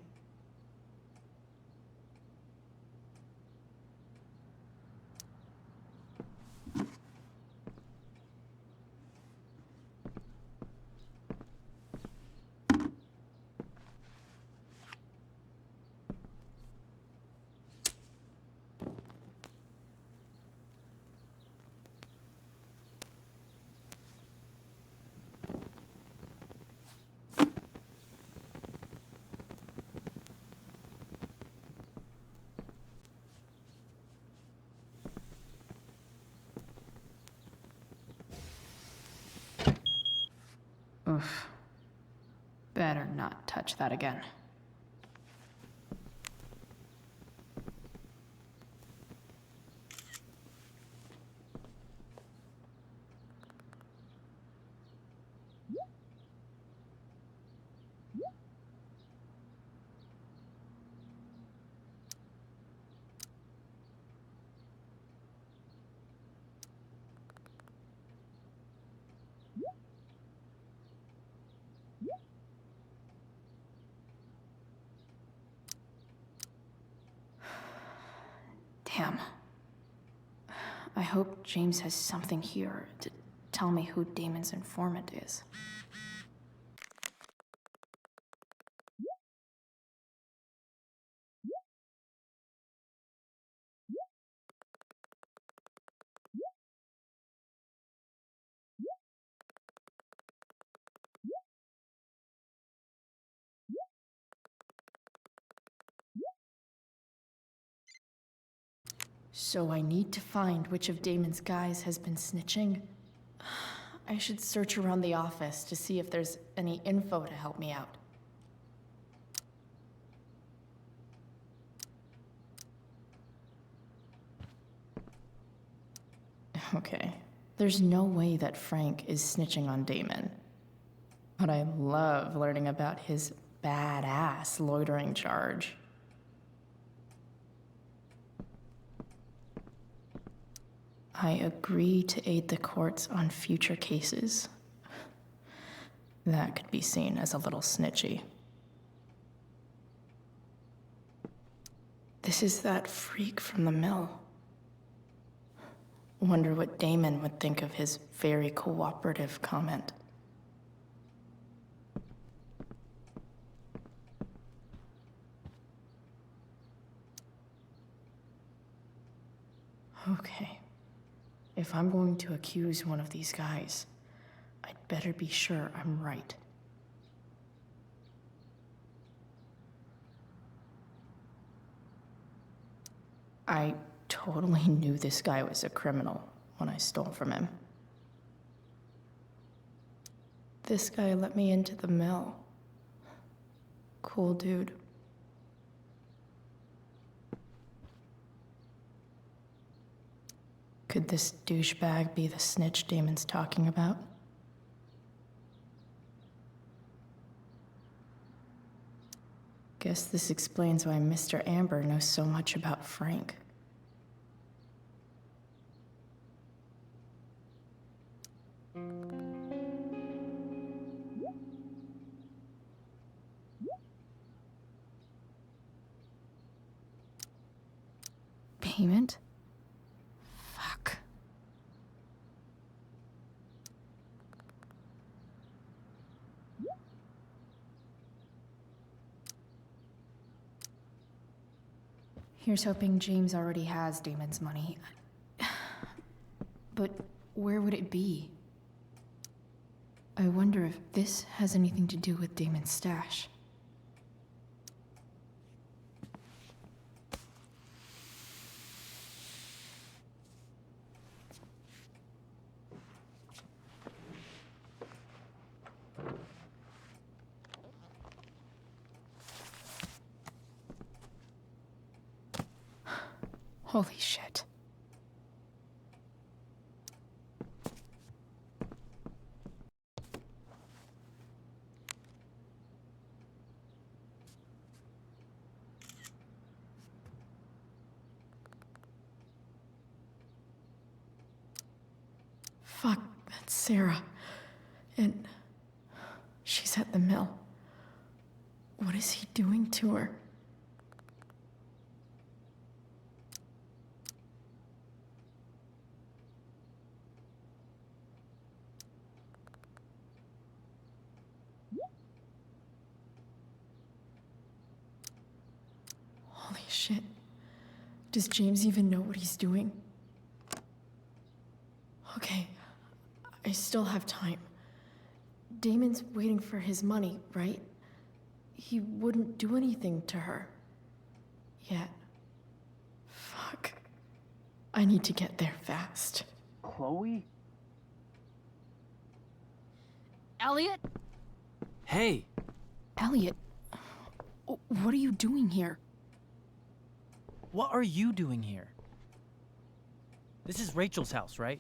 Speaker 2: Oof. Better not touch that again. Damn. I hope James has something here to tell me who Damon's informant is. So I need to find which of Damon's guys has been snitching. I should search around the office to see if there's any info to help me out. Okay, there's no way that Frank is snitching on Damon. But I love learning about his badass loitering charge. I agree to aid the courts on future cases. That could be seen as a little snitchy. This is that freak from the mill. Wonder what Damon would think of his very cooperative comment. Okay. If I'm going to accuse one of these guys, I'd better be sure I'm right. I totally knew this guy was a criminal when I stole from him. This guy let me into the mill. Cool dude. Could this douchebag be the snitch Damon's talking about? Guess this explains why Mr. Amber knows so much about Frank. Payment? Fuck. Here's hoping James already has Damon's money. But where would it be? I wonder if this has anything to do with Damon's stash. Holy shit. Fuck, that's Sarah. And she's at the mill. What is he doing to her? Holy shit. Does James even know what he's doing? Okay, I still have time. Damon's waiting for his money, right? He wouldn't do anything to her. Yet. Fuck. I need to get there fast.
Speaker 9: Chloe?
Speaker 2: Elliot?
Speaker 19: Hey!
Speaker 2: Elliot, what are you doing here?
Speaker 20: What are you doing here? This is Rachel's house, right?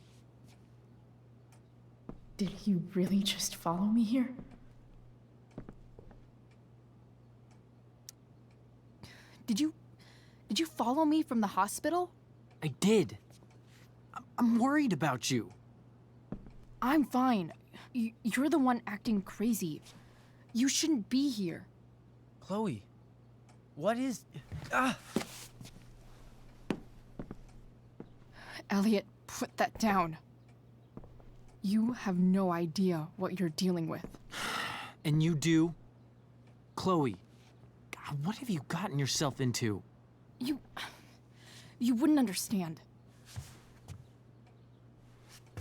Speaker 2: Did he really just follow me here?
Speaker 21: Did you follow me from the hospital?
Speaker 19: I did. I'm worried about you.
Speaker 21: I'm fine. You're the one acting crazy. You shouldn't be here.
Speaker 20: Chloe, what is... Ah!
Speaker 21: Elliot, put that down. You have no idea what you're dealing with.
Speaker 19: And you do? Chloe, God, what have you gotten yourself into?
Speaker 21: You wouldn't understand.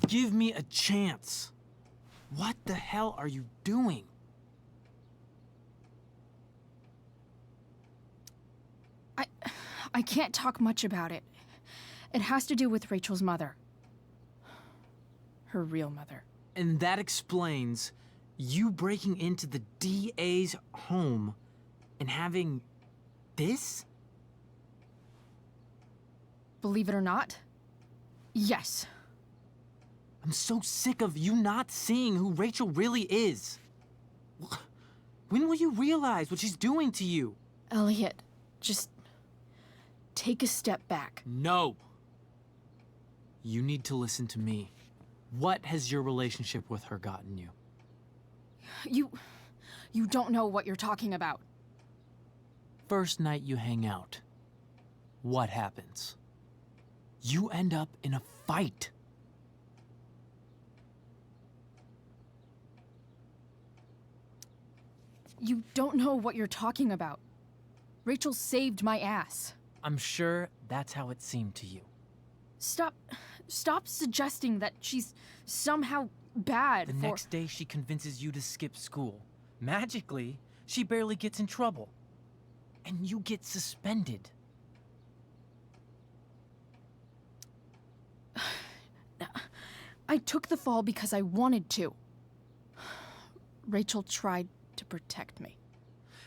Speaker 19: Give me a chance. What the hell are you doing?
Speaker 21: I can't talk much about it. It has to do with Rachel's mother. Her real mother.
Speaker 19: And that explains you breaking into the DA's home and having this?
Speaker 21: Believe it or not, yes.
Speaker 19: I'm so sick of you not seeing who Rachel really is. When will you realize what she's doing to you?
Speaker 21: Elliot, just take a step back.
Speaker 19: No. You need to listen to me. What has your relationship with her gotten you?
Speaker 21: You don't know what you're talking about.
Speaker 19: First night you hang out, what happens? You end up in a fight.
Speaker 21: You don't know what you're talking about. Rachel saved my ass.
Speaker 20: I'm sure that's how it seemed to you.
Speaker 21: Stop suggesting that she's somehow bad.
Speaker 20: The next day she convinces you to skip school. Magically, she barely gets in trouble. And you get suspended.
Speaker 21: I took the fall because I wanted to. Rachel tried to protect me.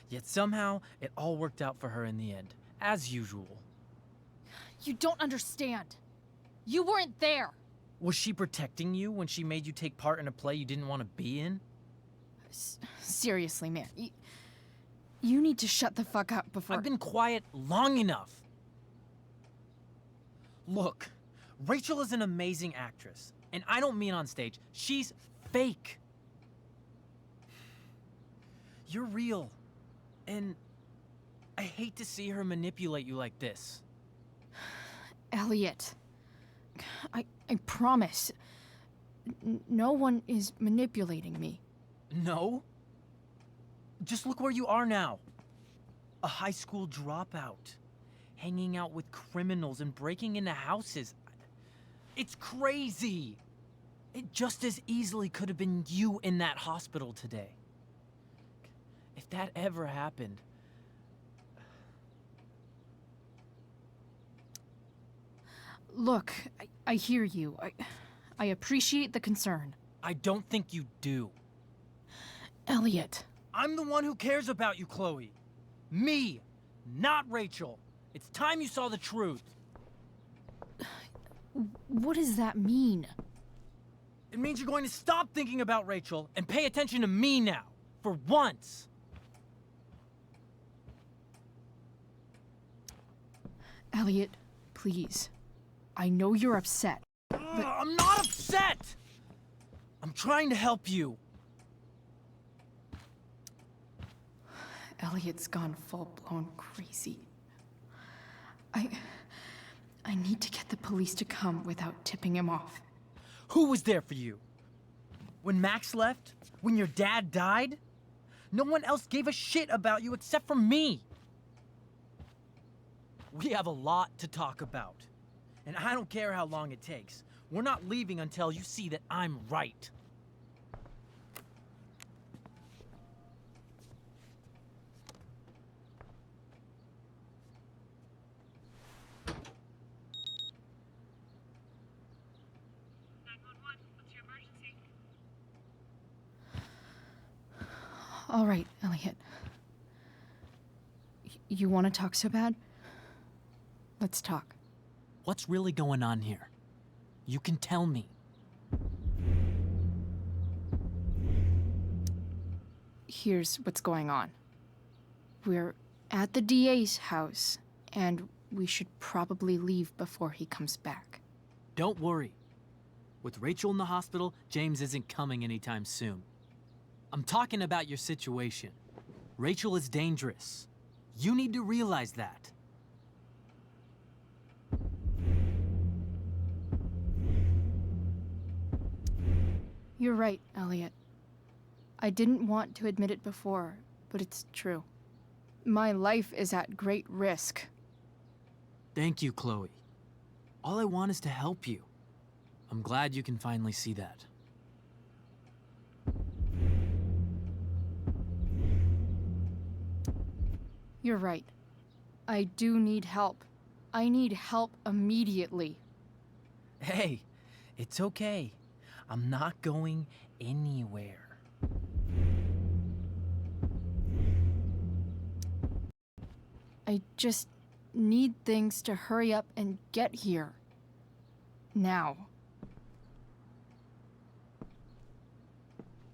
Speaker 20: Yet somehow, it all worked out for her in the end, as usual.
Speaker 21: You don't understand. You weren't there.
Speaker 20: Was she protecting you when she made you take part in a play you didn't want to be in?
Speaker 21: Seriously, man. You need to shut the fuck up before...
Speaker 20: I've been quiet long enough. Look, Rachel is an amazing actress. And I don't mean on stage. She's fake. You're real. And I hate to see her manipulate you like this.
Speaker 21: Elliot, I promise. No one is manipulating me.
Speaker 20: No? Just look where you are now. A high school dropout. hanging out with criminals and breaking into houses. It's crazy. It just as easily could have been you in that hospital today. If that ever happened...
Speaker 21: Look, I hear you. I appreciate the concern.
Speaker 20: I don't think you do.
Speaker 21: Elliot.
Speaker 20: I'm the one who cares about you, Chloe. Me, not Rachel. It's time you saw the truth.
Speaker 21: What does that mean?
Speaker 20: It means you're going to stop thinking about Rachel and pay attention to me now, for once.
Speaker 21: Elliot, please. I know you're upset, but...
Speaker 20: I'm not upset! I'm trying to help you.
Speaker 21: Elliot's gone full-blown crazy. I need to get the police to come without tipping him off.
Speaker 20: Who was there for you? When Max left? When your dad died? No one else gave a shit about you except for me. We have a lot to talk about. And I don't care how long it takes. We're not leaving until you see that I'm right.
Speaker 21: All right, Elliot. You want to talk so bad? Let's talk.
Speaker 20: What's really going on here? You can tell me.
Speaker 21: Here's what's going on. We're at the DA's house, and we should probably leave before he comes back.
Speaker 20: Don't worry. With Rachel in the hospital, James isn't coming anytime soon. I'm talking about your situation. Rachel is dangerous. You need to realize that.
Speaker 21: You're right, Elliot. I didn't want to admit it before, but it's true. My life is at great risk.
Speaker 20: Thank you, Chloe. All I want is to help you. I'm glad you can finally see that.
Speaker 21: You're right. I do need help. I need help immediately.
Speaker 20: Hey, it's okay. I'm not going anywhere.
Speaker 21: I just need things to hurry up and get here. Now.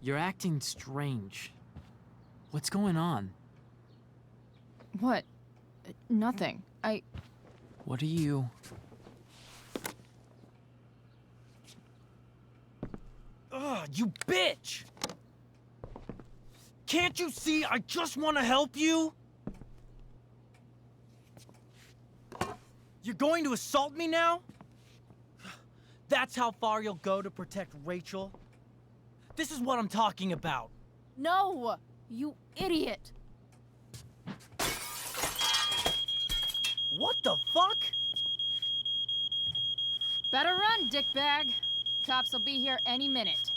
Speaker 20: You're acting strange. What's going on?
Speaker 21: What? Nothing.
Speaker 20: What are you... Ugh, you bitch! Can't you see I just want to help you? You're going to assault me now? That's how far you'll go to protect Rachel? This is what I'm talking about.
Speaker 21: No! You idiot!
Speaker 20: What the fuck?
Speaker 21: Better run, dickbag. Cops will be here any minute.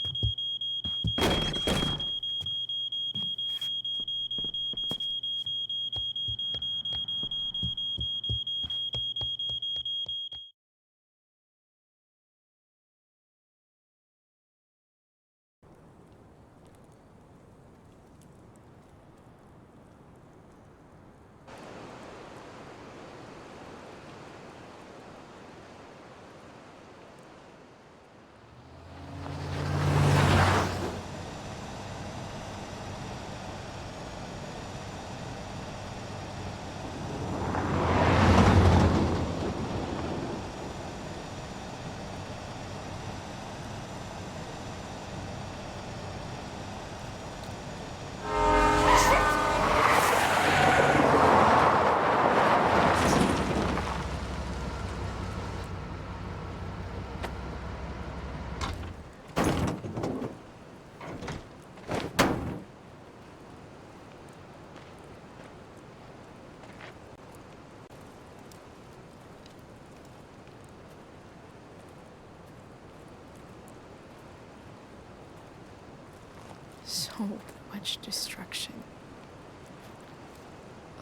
Speaker 2: So much destruction.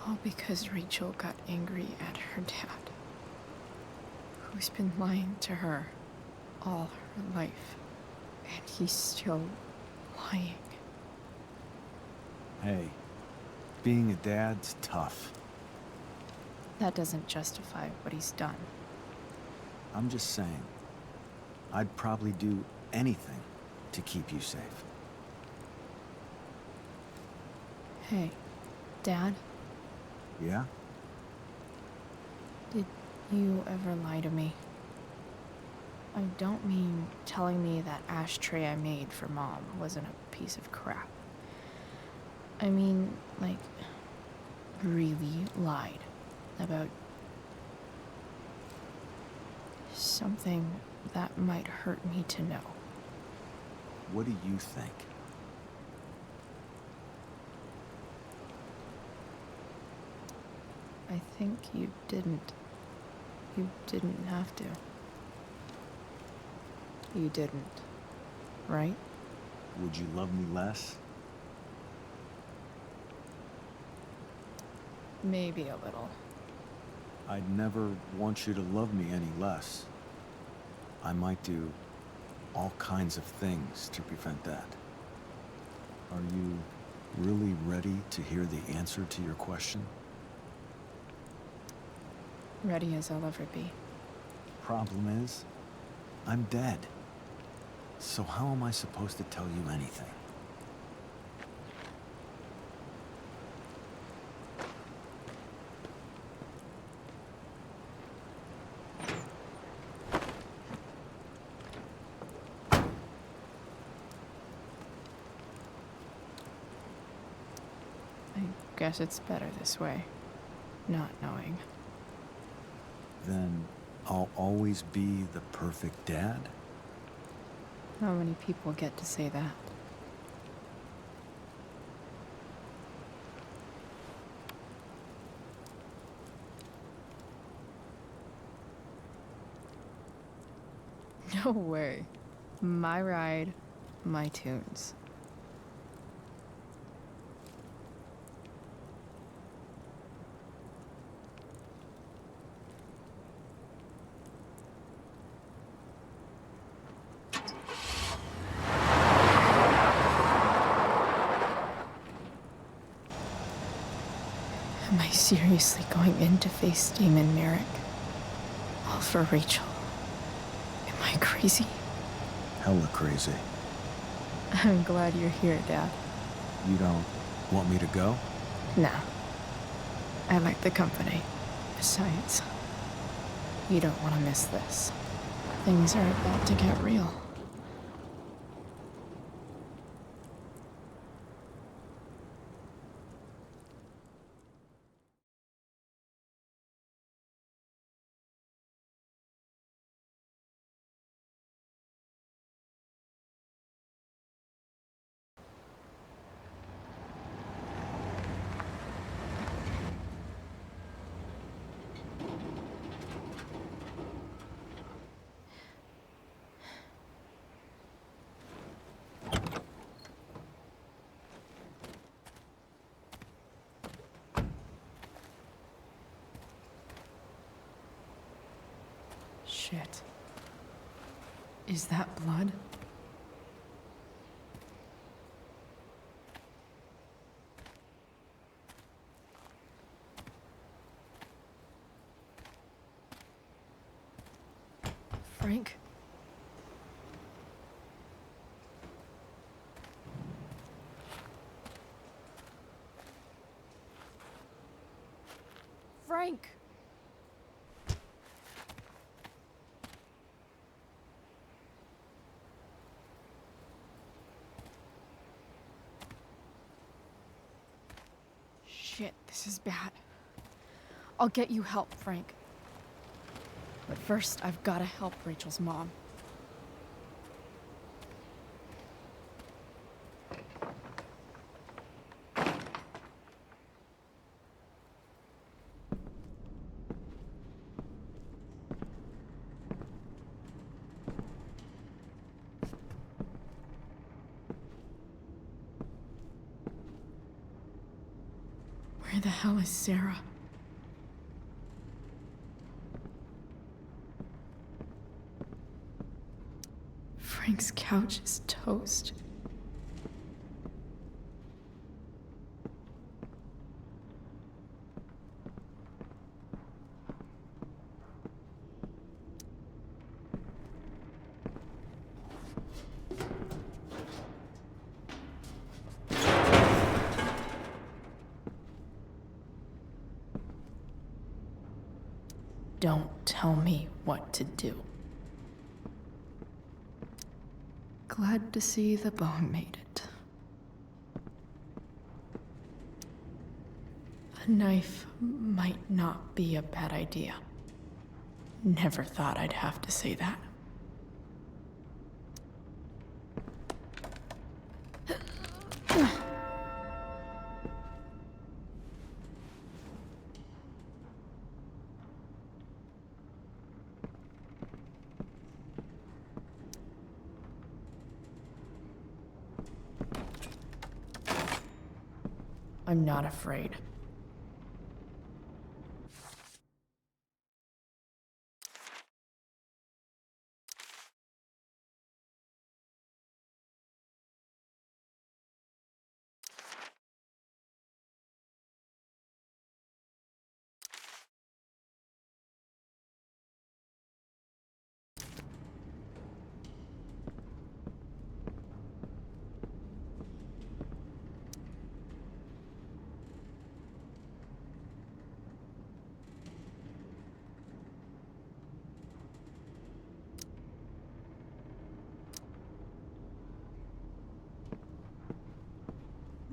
Speaker 2: All because Rachel got angry at her dad, who's been lying to her all her life. And he's still lying.
Speaker 10: Hey, being a dad's tough.
Speaker 2: That doesn't justify what he's done.
Speaker 10: I'm just saying, I'd probably do anything to keep you safe.
Speaker 2: Hey, Dad,
Speaker 10: Yeah?
Speaker 2: did you ever lie to me? I don't mean telling me that ashtray I made for Mom wasn't a piece of crap. I mean, like, really lied about something that might hurt me to know.
Speaker 10: What do you think?
Speaker 2: I think you didn't. You didn't have to. You didn't, right?
Speaker 10: Would you love me less?
Speaker 2: Maybe a little.
Speaker 10: I'd never want you to love me any less. I might do all kinds of things to prevent that. Are you really ready to hear the answer to your question?
Speaker 2: Ready as I'll ever be.
Speaker 10: Problem is, I'm dead. So how am I supposed to tell you anything?
Speaker 2: I guess it's better this way, not knowing.
Speaker 10: Then I'll always be the perfect dad?
Speaker 2: How many people get to say that? No way. My ride, my tunes. Am I seriously going in to face Damon Merrick? All for Rachel? Am I crazy?
Speaker 10: Hella crazy.
Speaker 2: I'm glad you're here, Dad.
Speaker 10: You don't want me to go?
Speaker 2: Nah. I like the company. Besides, you don't want to miss this. Things are about to get real. Shit. Is that blood? Frank? Frank! Shit, this is bad. I'll get you help, Frank. But first, I've gotta help Rachel's mom.
Speaker 21: the hell is Sarah? Frank's couch is toast. Don't tell me what to do. Glad to see the bone made it. A knife might not be a bad idea. Never thought I'd have to say that. I'm not afraid.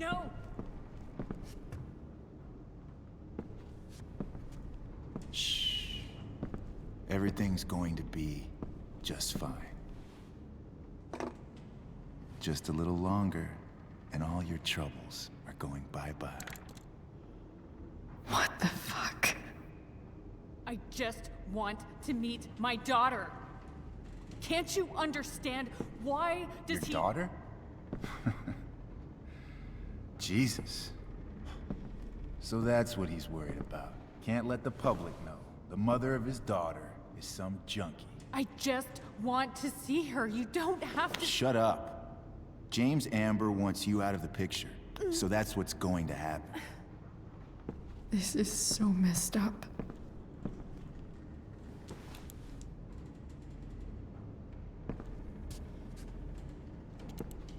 Speaker 13: No!
Speaker 10: Shh. Everything's going to be just fine. Just a little longer, and all your troubles are going bye-bye.
Speaker 21: What the fuck?
Speaker 13: I just want to meet my daughter. Can't you understand? Why does
Speaker 10: Your daughter? Jesus. So that's what he's worried about. Can't let the public know. The mother of his daughter is some junkie.
Speaker 13: I just want to see her. You don't have to—
Speaker 10: Shut up. James Amber wants you out of the picture. So that's what's going to happen.
Speaker 21: This is so messed up.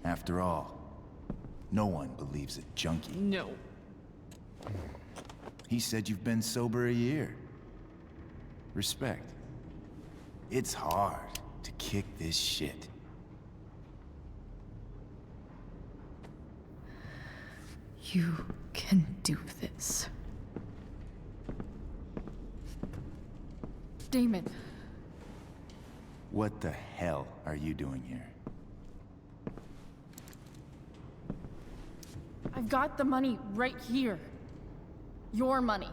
Speaker 10: After all, no one believes a junkie.
Speaker 13: No.
Speaker 10: He said you've been sober a year. Respect. It's hard to kick this shit.
Speaker 21: You can do this. Damon.
Speaker 10: What the hell are you doing here?
Speaker 21: I've got the money right here. Your money.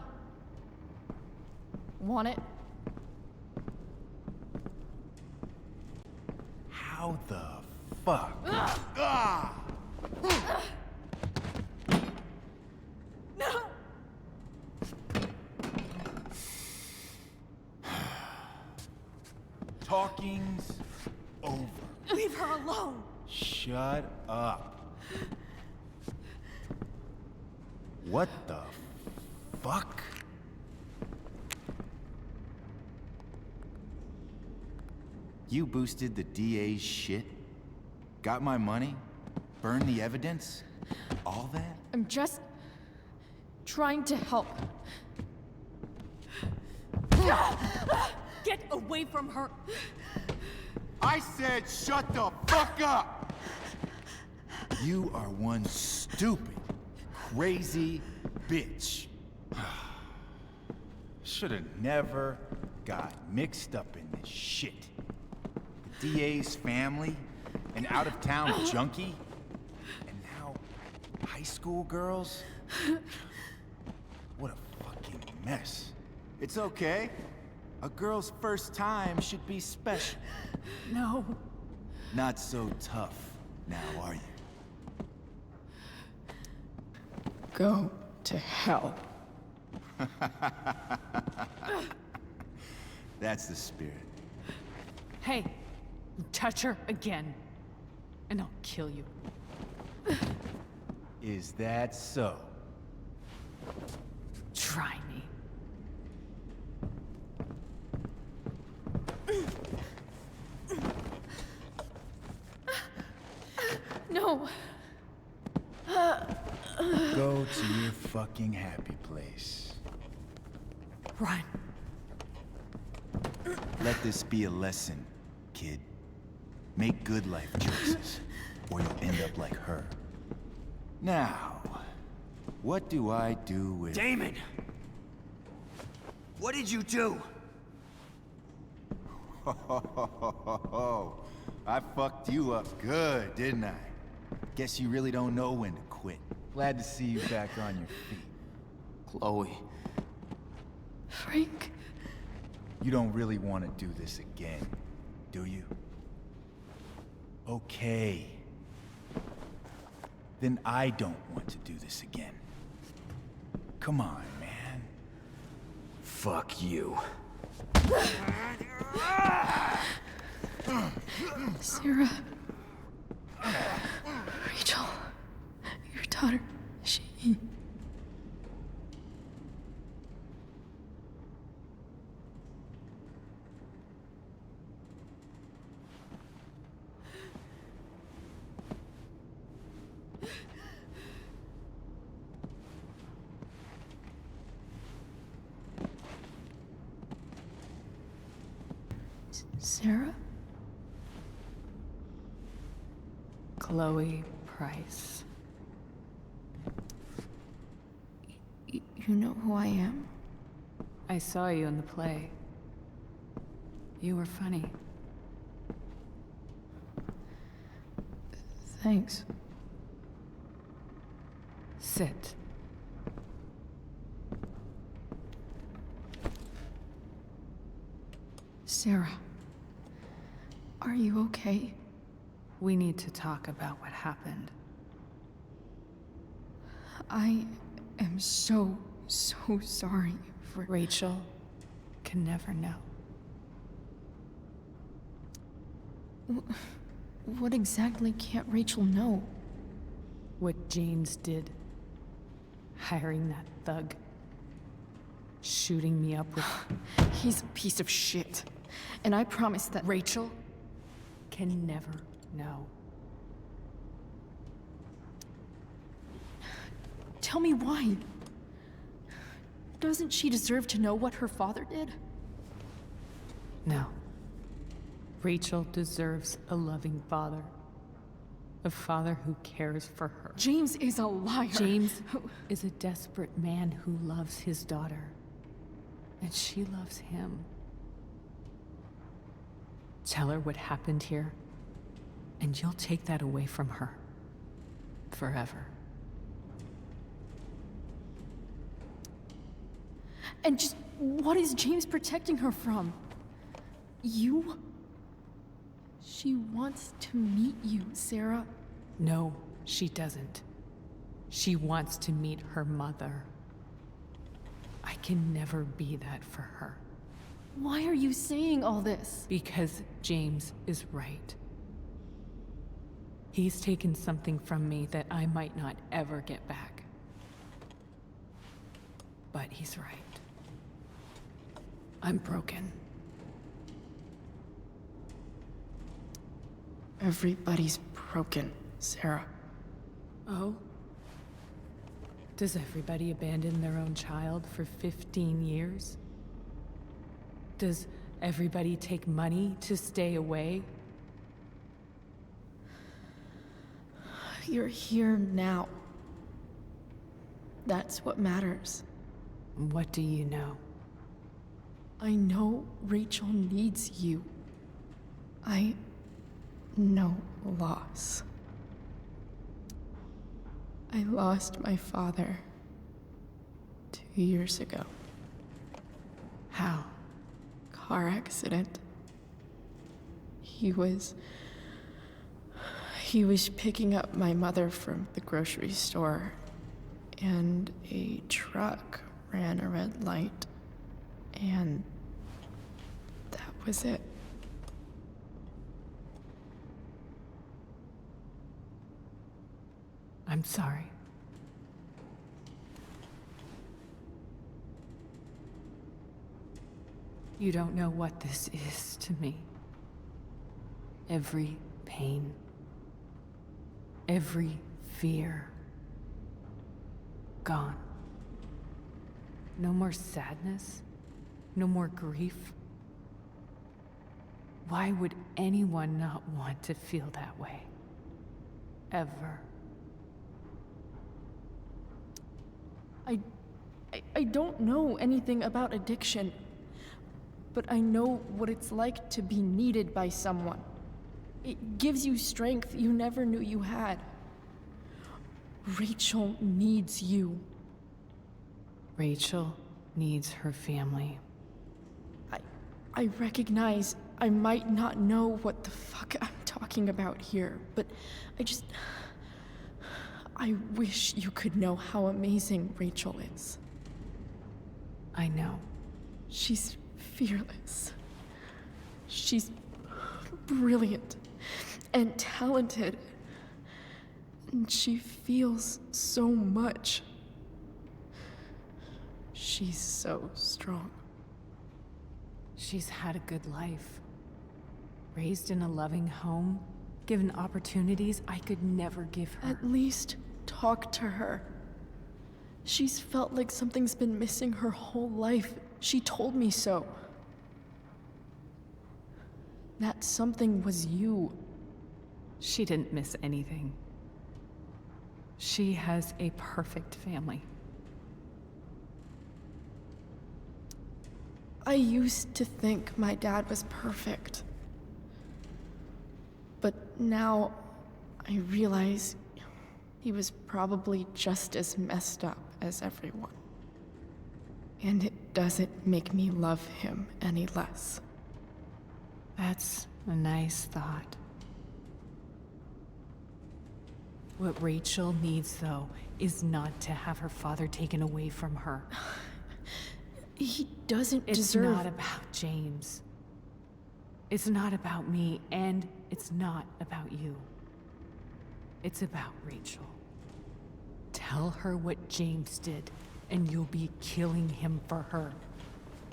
Speaker 21: Want it?
Speaker 10: How the fuck?
Speaker 21: Ugh.
Speaker 10: Ah!
Speaker 13: No!
Speaker 10: Talking's over.
Speaker 13: Leave her alone!
Speaker 10: Shut up. What the fuck? You boosted the DA's shit? Got my money? Burned the evidence? All that?
Speaker 21: I'm just trying to help.
Speaker 13: Get away from her!
Speaker 10: I said shut the fuck up! You are one stupid, crazy bitch. Should've never got mixed up in this shit. The DA's family, an out-of-town junkie, and now high school girls? What a fucking mess. It's okay. A girl's first time should be special.
Speaker 21: No.
Speaker 10: Not so tough now, are you?
Speaker 21: Go to hell.
Speaker 10: That's the spirit.
Speaker 13: Hey, you touch her again, and I'll kill you.
Speaker 10: Is that so?
Speaker 13: Try me.
Speaker 21: No.
Speaker 10: Go to your fucking happy place.
Speaker 13: Run.
Speaker 10: Let this be a lesson, kid. Make good life choices, or you'll end up like her. Now, what do I do with...
Speaker 9: Damon! What did you do?
Speaker 10: I fucked you up good, didn't I? Guess you really don't know when to quit. Glad to see you back on your feet.
Speaker 19: Chloe.
Speaker 21: Frank.
Speaker 10: You don't really want to do this again, do you? Okay. Then I don't want to do this again. Come on, man.
Speaker 9: Fuck you.
Speaker 21: Sarah. Rachel. Your daughter. She... Sarah?
Speaker 13: Chloe Price.
Speaker 21: You know who I am?
Speaker 13: I saw you in the play. You were funny.
Speaker 21: Thanks.
Speaker 13: Sit.
Speaker 21: Sarah. Are you okay?
Speaker 13: We need to talk about what happened.
Speaker 21: I am so sorry for...
Speaker 13: Rachel can never know.
Speaker 21: What exactly can't Rachel know?
Speaker 13: What James did. Hiring that thug. Shooting me up with...
Speaker 21: He's a piece of shit. And I promise that...
Speaker 13: Rachel can never know.
Speaker 21: Tell me why. Doesn't she deserve to know what her father did?
Speaker 13: No. Rachel deserves a loving father. A father who cares for her.
Speaker 21: James is a liar.
Speaker 13: James is a desperate man who loves his daughter. And she loves him. Tell her what happened here, and you'll take that away from her. Forever.
Speaker 21: And just what is James protecting her from? You? She wants to meet you, Sarah.
Speaker 13: No, she doesn't. She wants to meet her mother. I can never be that for her.
Speaker 21: Why are you saying all this?
Speaker 13: Because James is right. He's taken something from me that I might not ever get back. But he's right. I'm broken.
Speaker 21: Everybody's broken, Sarah.
Speaker 13: Oh? Does everybody abandon their own child for 15 years? Does everybody take money to stay away?
Speaker 21: You're here now. That's what matters.
Speaker 13: What do you know?
Speaker 21: I know Rachel needs you. I know loss. I lost my father 2 years ago.
Speaker 13: How?
Speaker 21: Car accident. He was picking up my mother from the grocery store, and a truck ran a red light, and that was it.
Speaker 13: I'm sorry. You don't know what this is to me. Every pain, every fear, gone. No more sadness, no more grief. Why would anyone not want to feel that way? Ever.
Speaker 21: I don't know anything about addiction, but I know what it's like to be needed by someone. It gives you strength you never knew you had. Rachel needs you.
Speaker 13: Rachel needs her family.
Speaker 21: I recognize I might not know what the fuck I'm talking about here, but I wish you could know how amazing Rachel is.
Speaker 13: I know.
Speaker 21: She's fearless. She's brilliant and talented. And she feels so much. She's so strong.
Speaker 13: She's had a good life. Raised in a loving home, given opportunities I could never give her.
Speaker 21: At least talk to her. She's felt like something's been missing her whole life. She told me so. That something was you.
Speaker 13: She didn't miss anything. She has a perfect family.
Speaker 21: I used to think my dad was perfect. But now I realize he was probably just as messed up as everyone. And it doesn't make me love him any less.
Speaker 13: That's a nice thought. What Rachel needs, though, is not to have her father taken away from her.
Speaker 21: He doesn't
Speaker 13: It's
Speaker 21: deserve...
Speaker 13: not about James. It's not about me, and it's not about you. It's about Rachel. Tell her what James did, and you'll be killing him for her.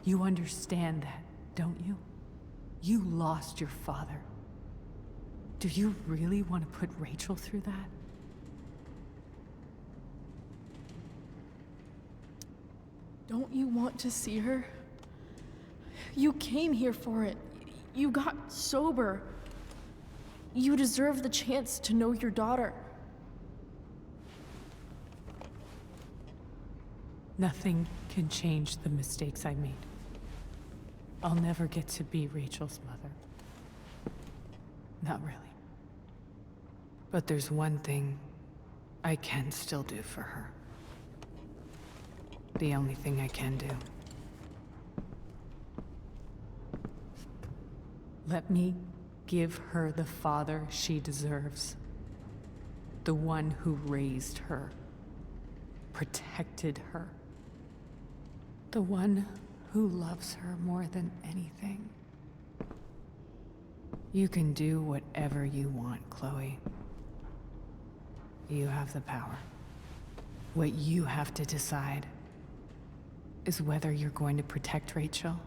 Speaker 13: You understand that, don't you? You lost your father. Do you really want to put Rachel through that?
Speaker 21: Don't you want to see her? You came here for it. You got sober. You deserve the chance to know your daughter.
Speaker 13: Nothing can change the mistakes I made. I'll never get to be Rachel's mother. Not really. But there's one thing I can still do for her. The only thing I can do. Let me give her the father she deserves. The one who raised her, protected her. The one who loves her more than anything. You can do whatever you want, Chloe. You have the power. What you have to decide is whether you're going to protect Rachel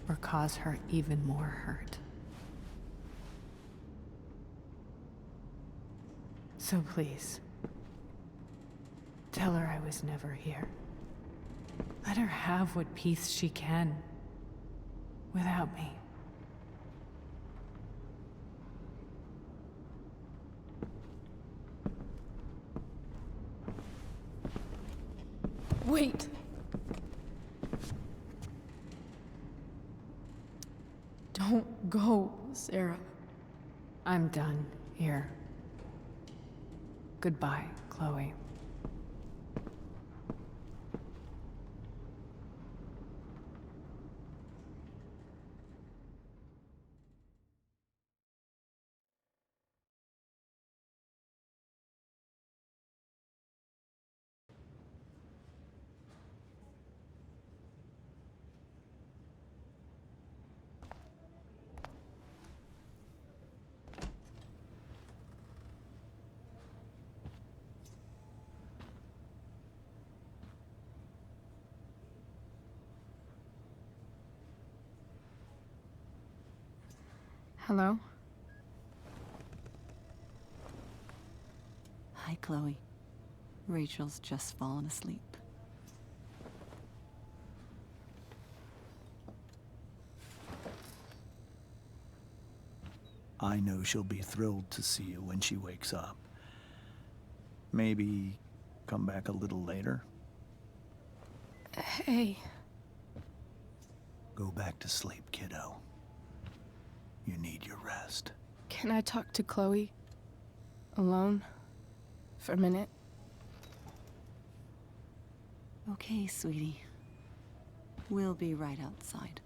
Speaker 13: or cause her even more hurt. So please, tell her I was never here. Let her have what peace she can without me.
Speaker 21: Wait! Don't go, Sarah.
Speaker 13: I'm done here. Goodbye, Chloe.
Speaker 2: Hello?
Speaker 3: Hi, Chloe. Rachel's just fallen asleep.
Speaker 1: I know she'll be thrilled to see you when she wakes up. Maybe come back a little later?
Speaker 2: Hey.
Speaker 1: Go back to sleep, kiddo. You need your rest.
Speaker 2: Can I talk to Chloe? Alone? For a minute?
Speaker 3: Okay, sweetie. We'll be right outside.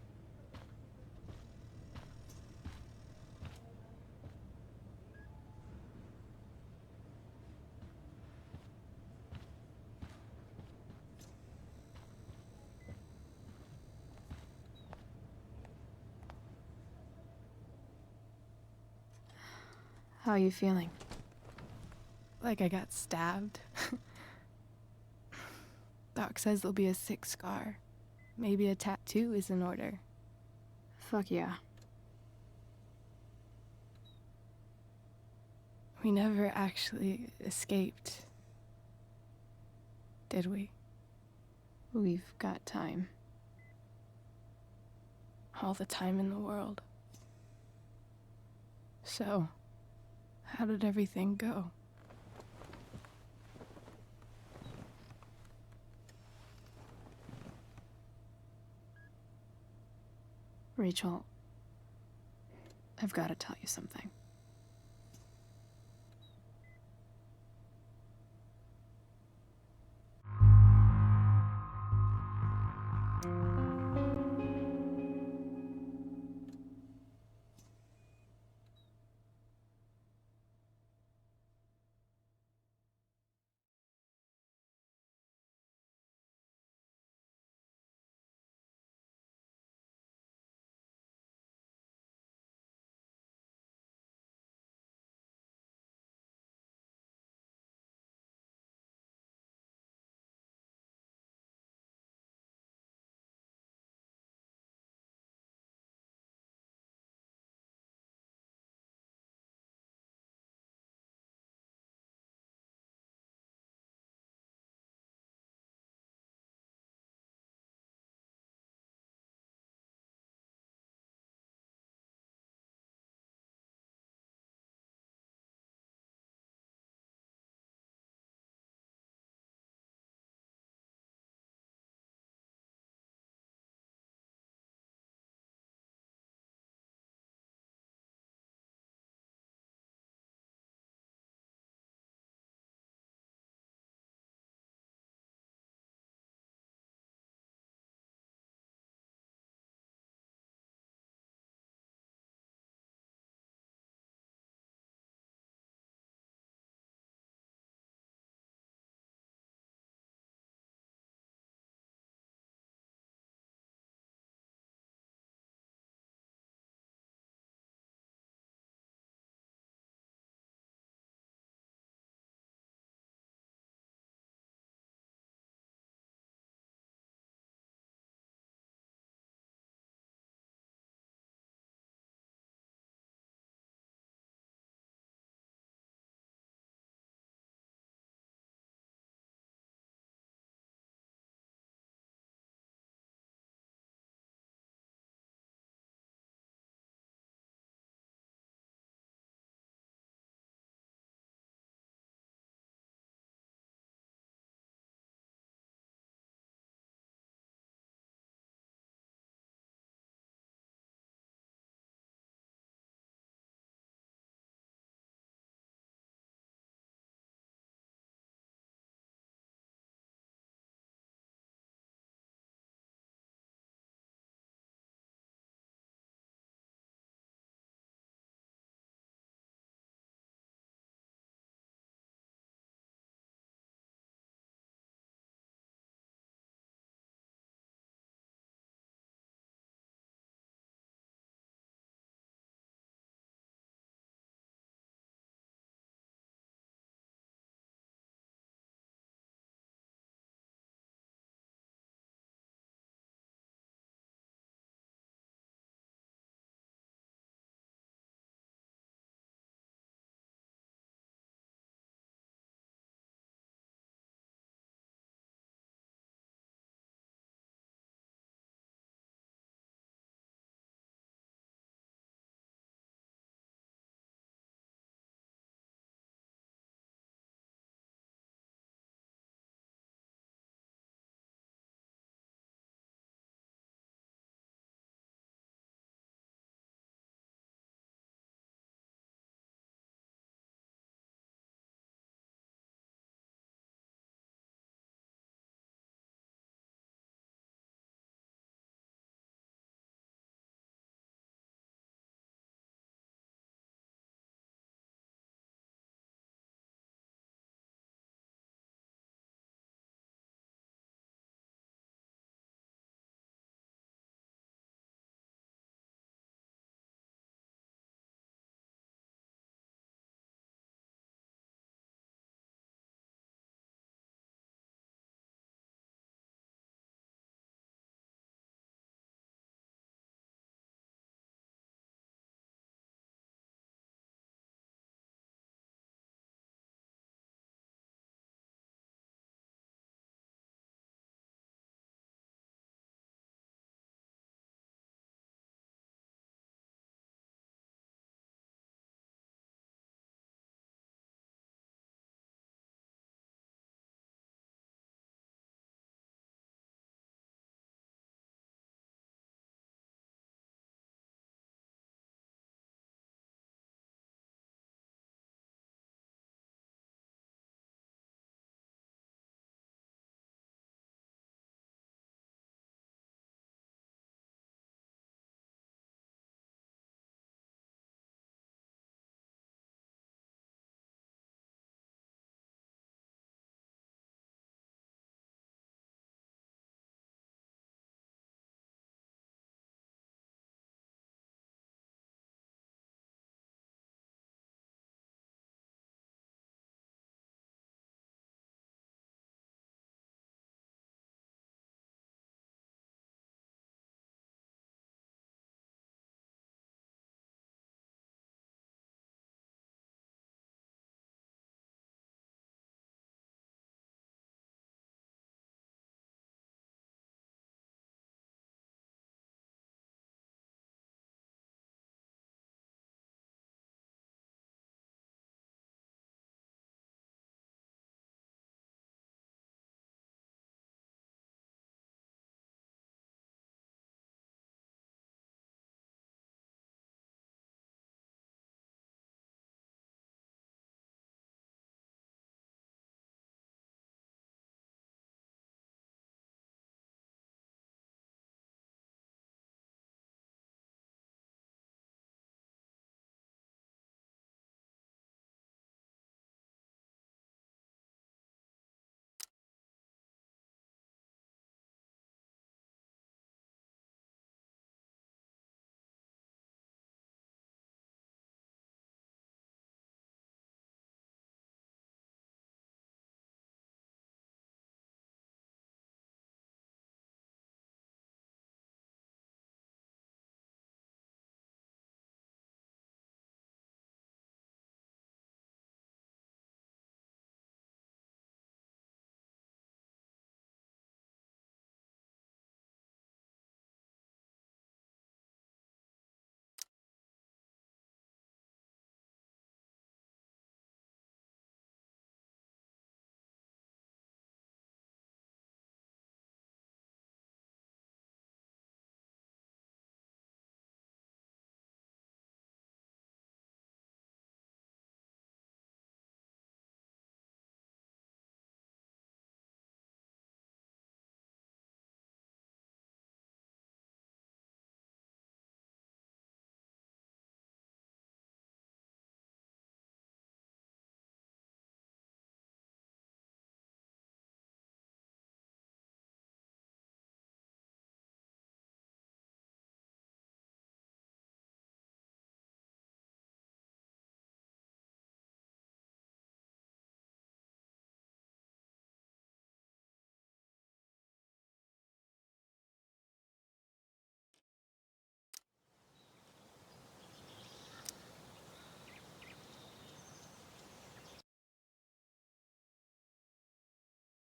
Speaker 2: How are you feeling? Like I got stabbed? Doc says there'll be a sick scar. Maybe a tattoo is in order. Fuck yeah. We never actually escaped, did we? We've got time. All the time in the world. So, how did everything go? Rachel, I've got to tell you something.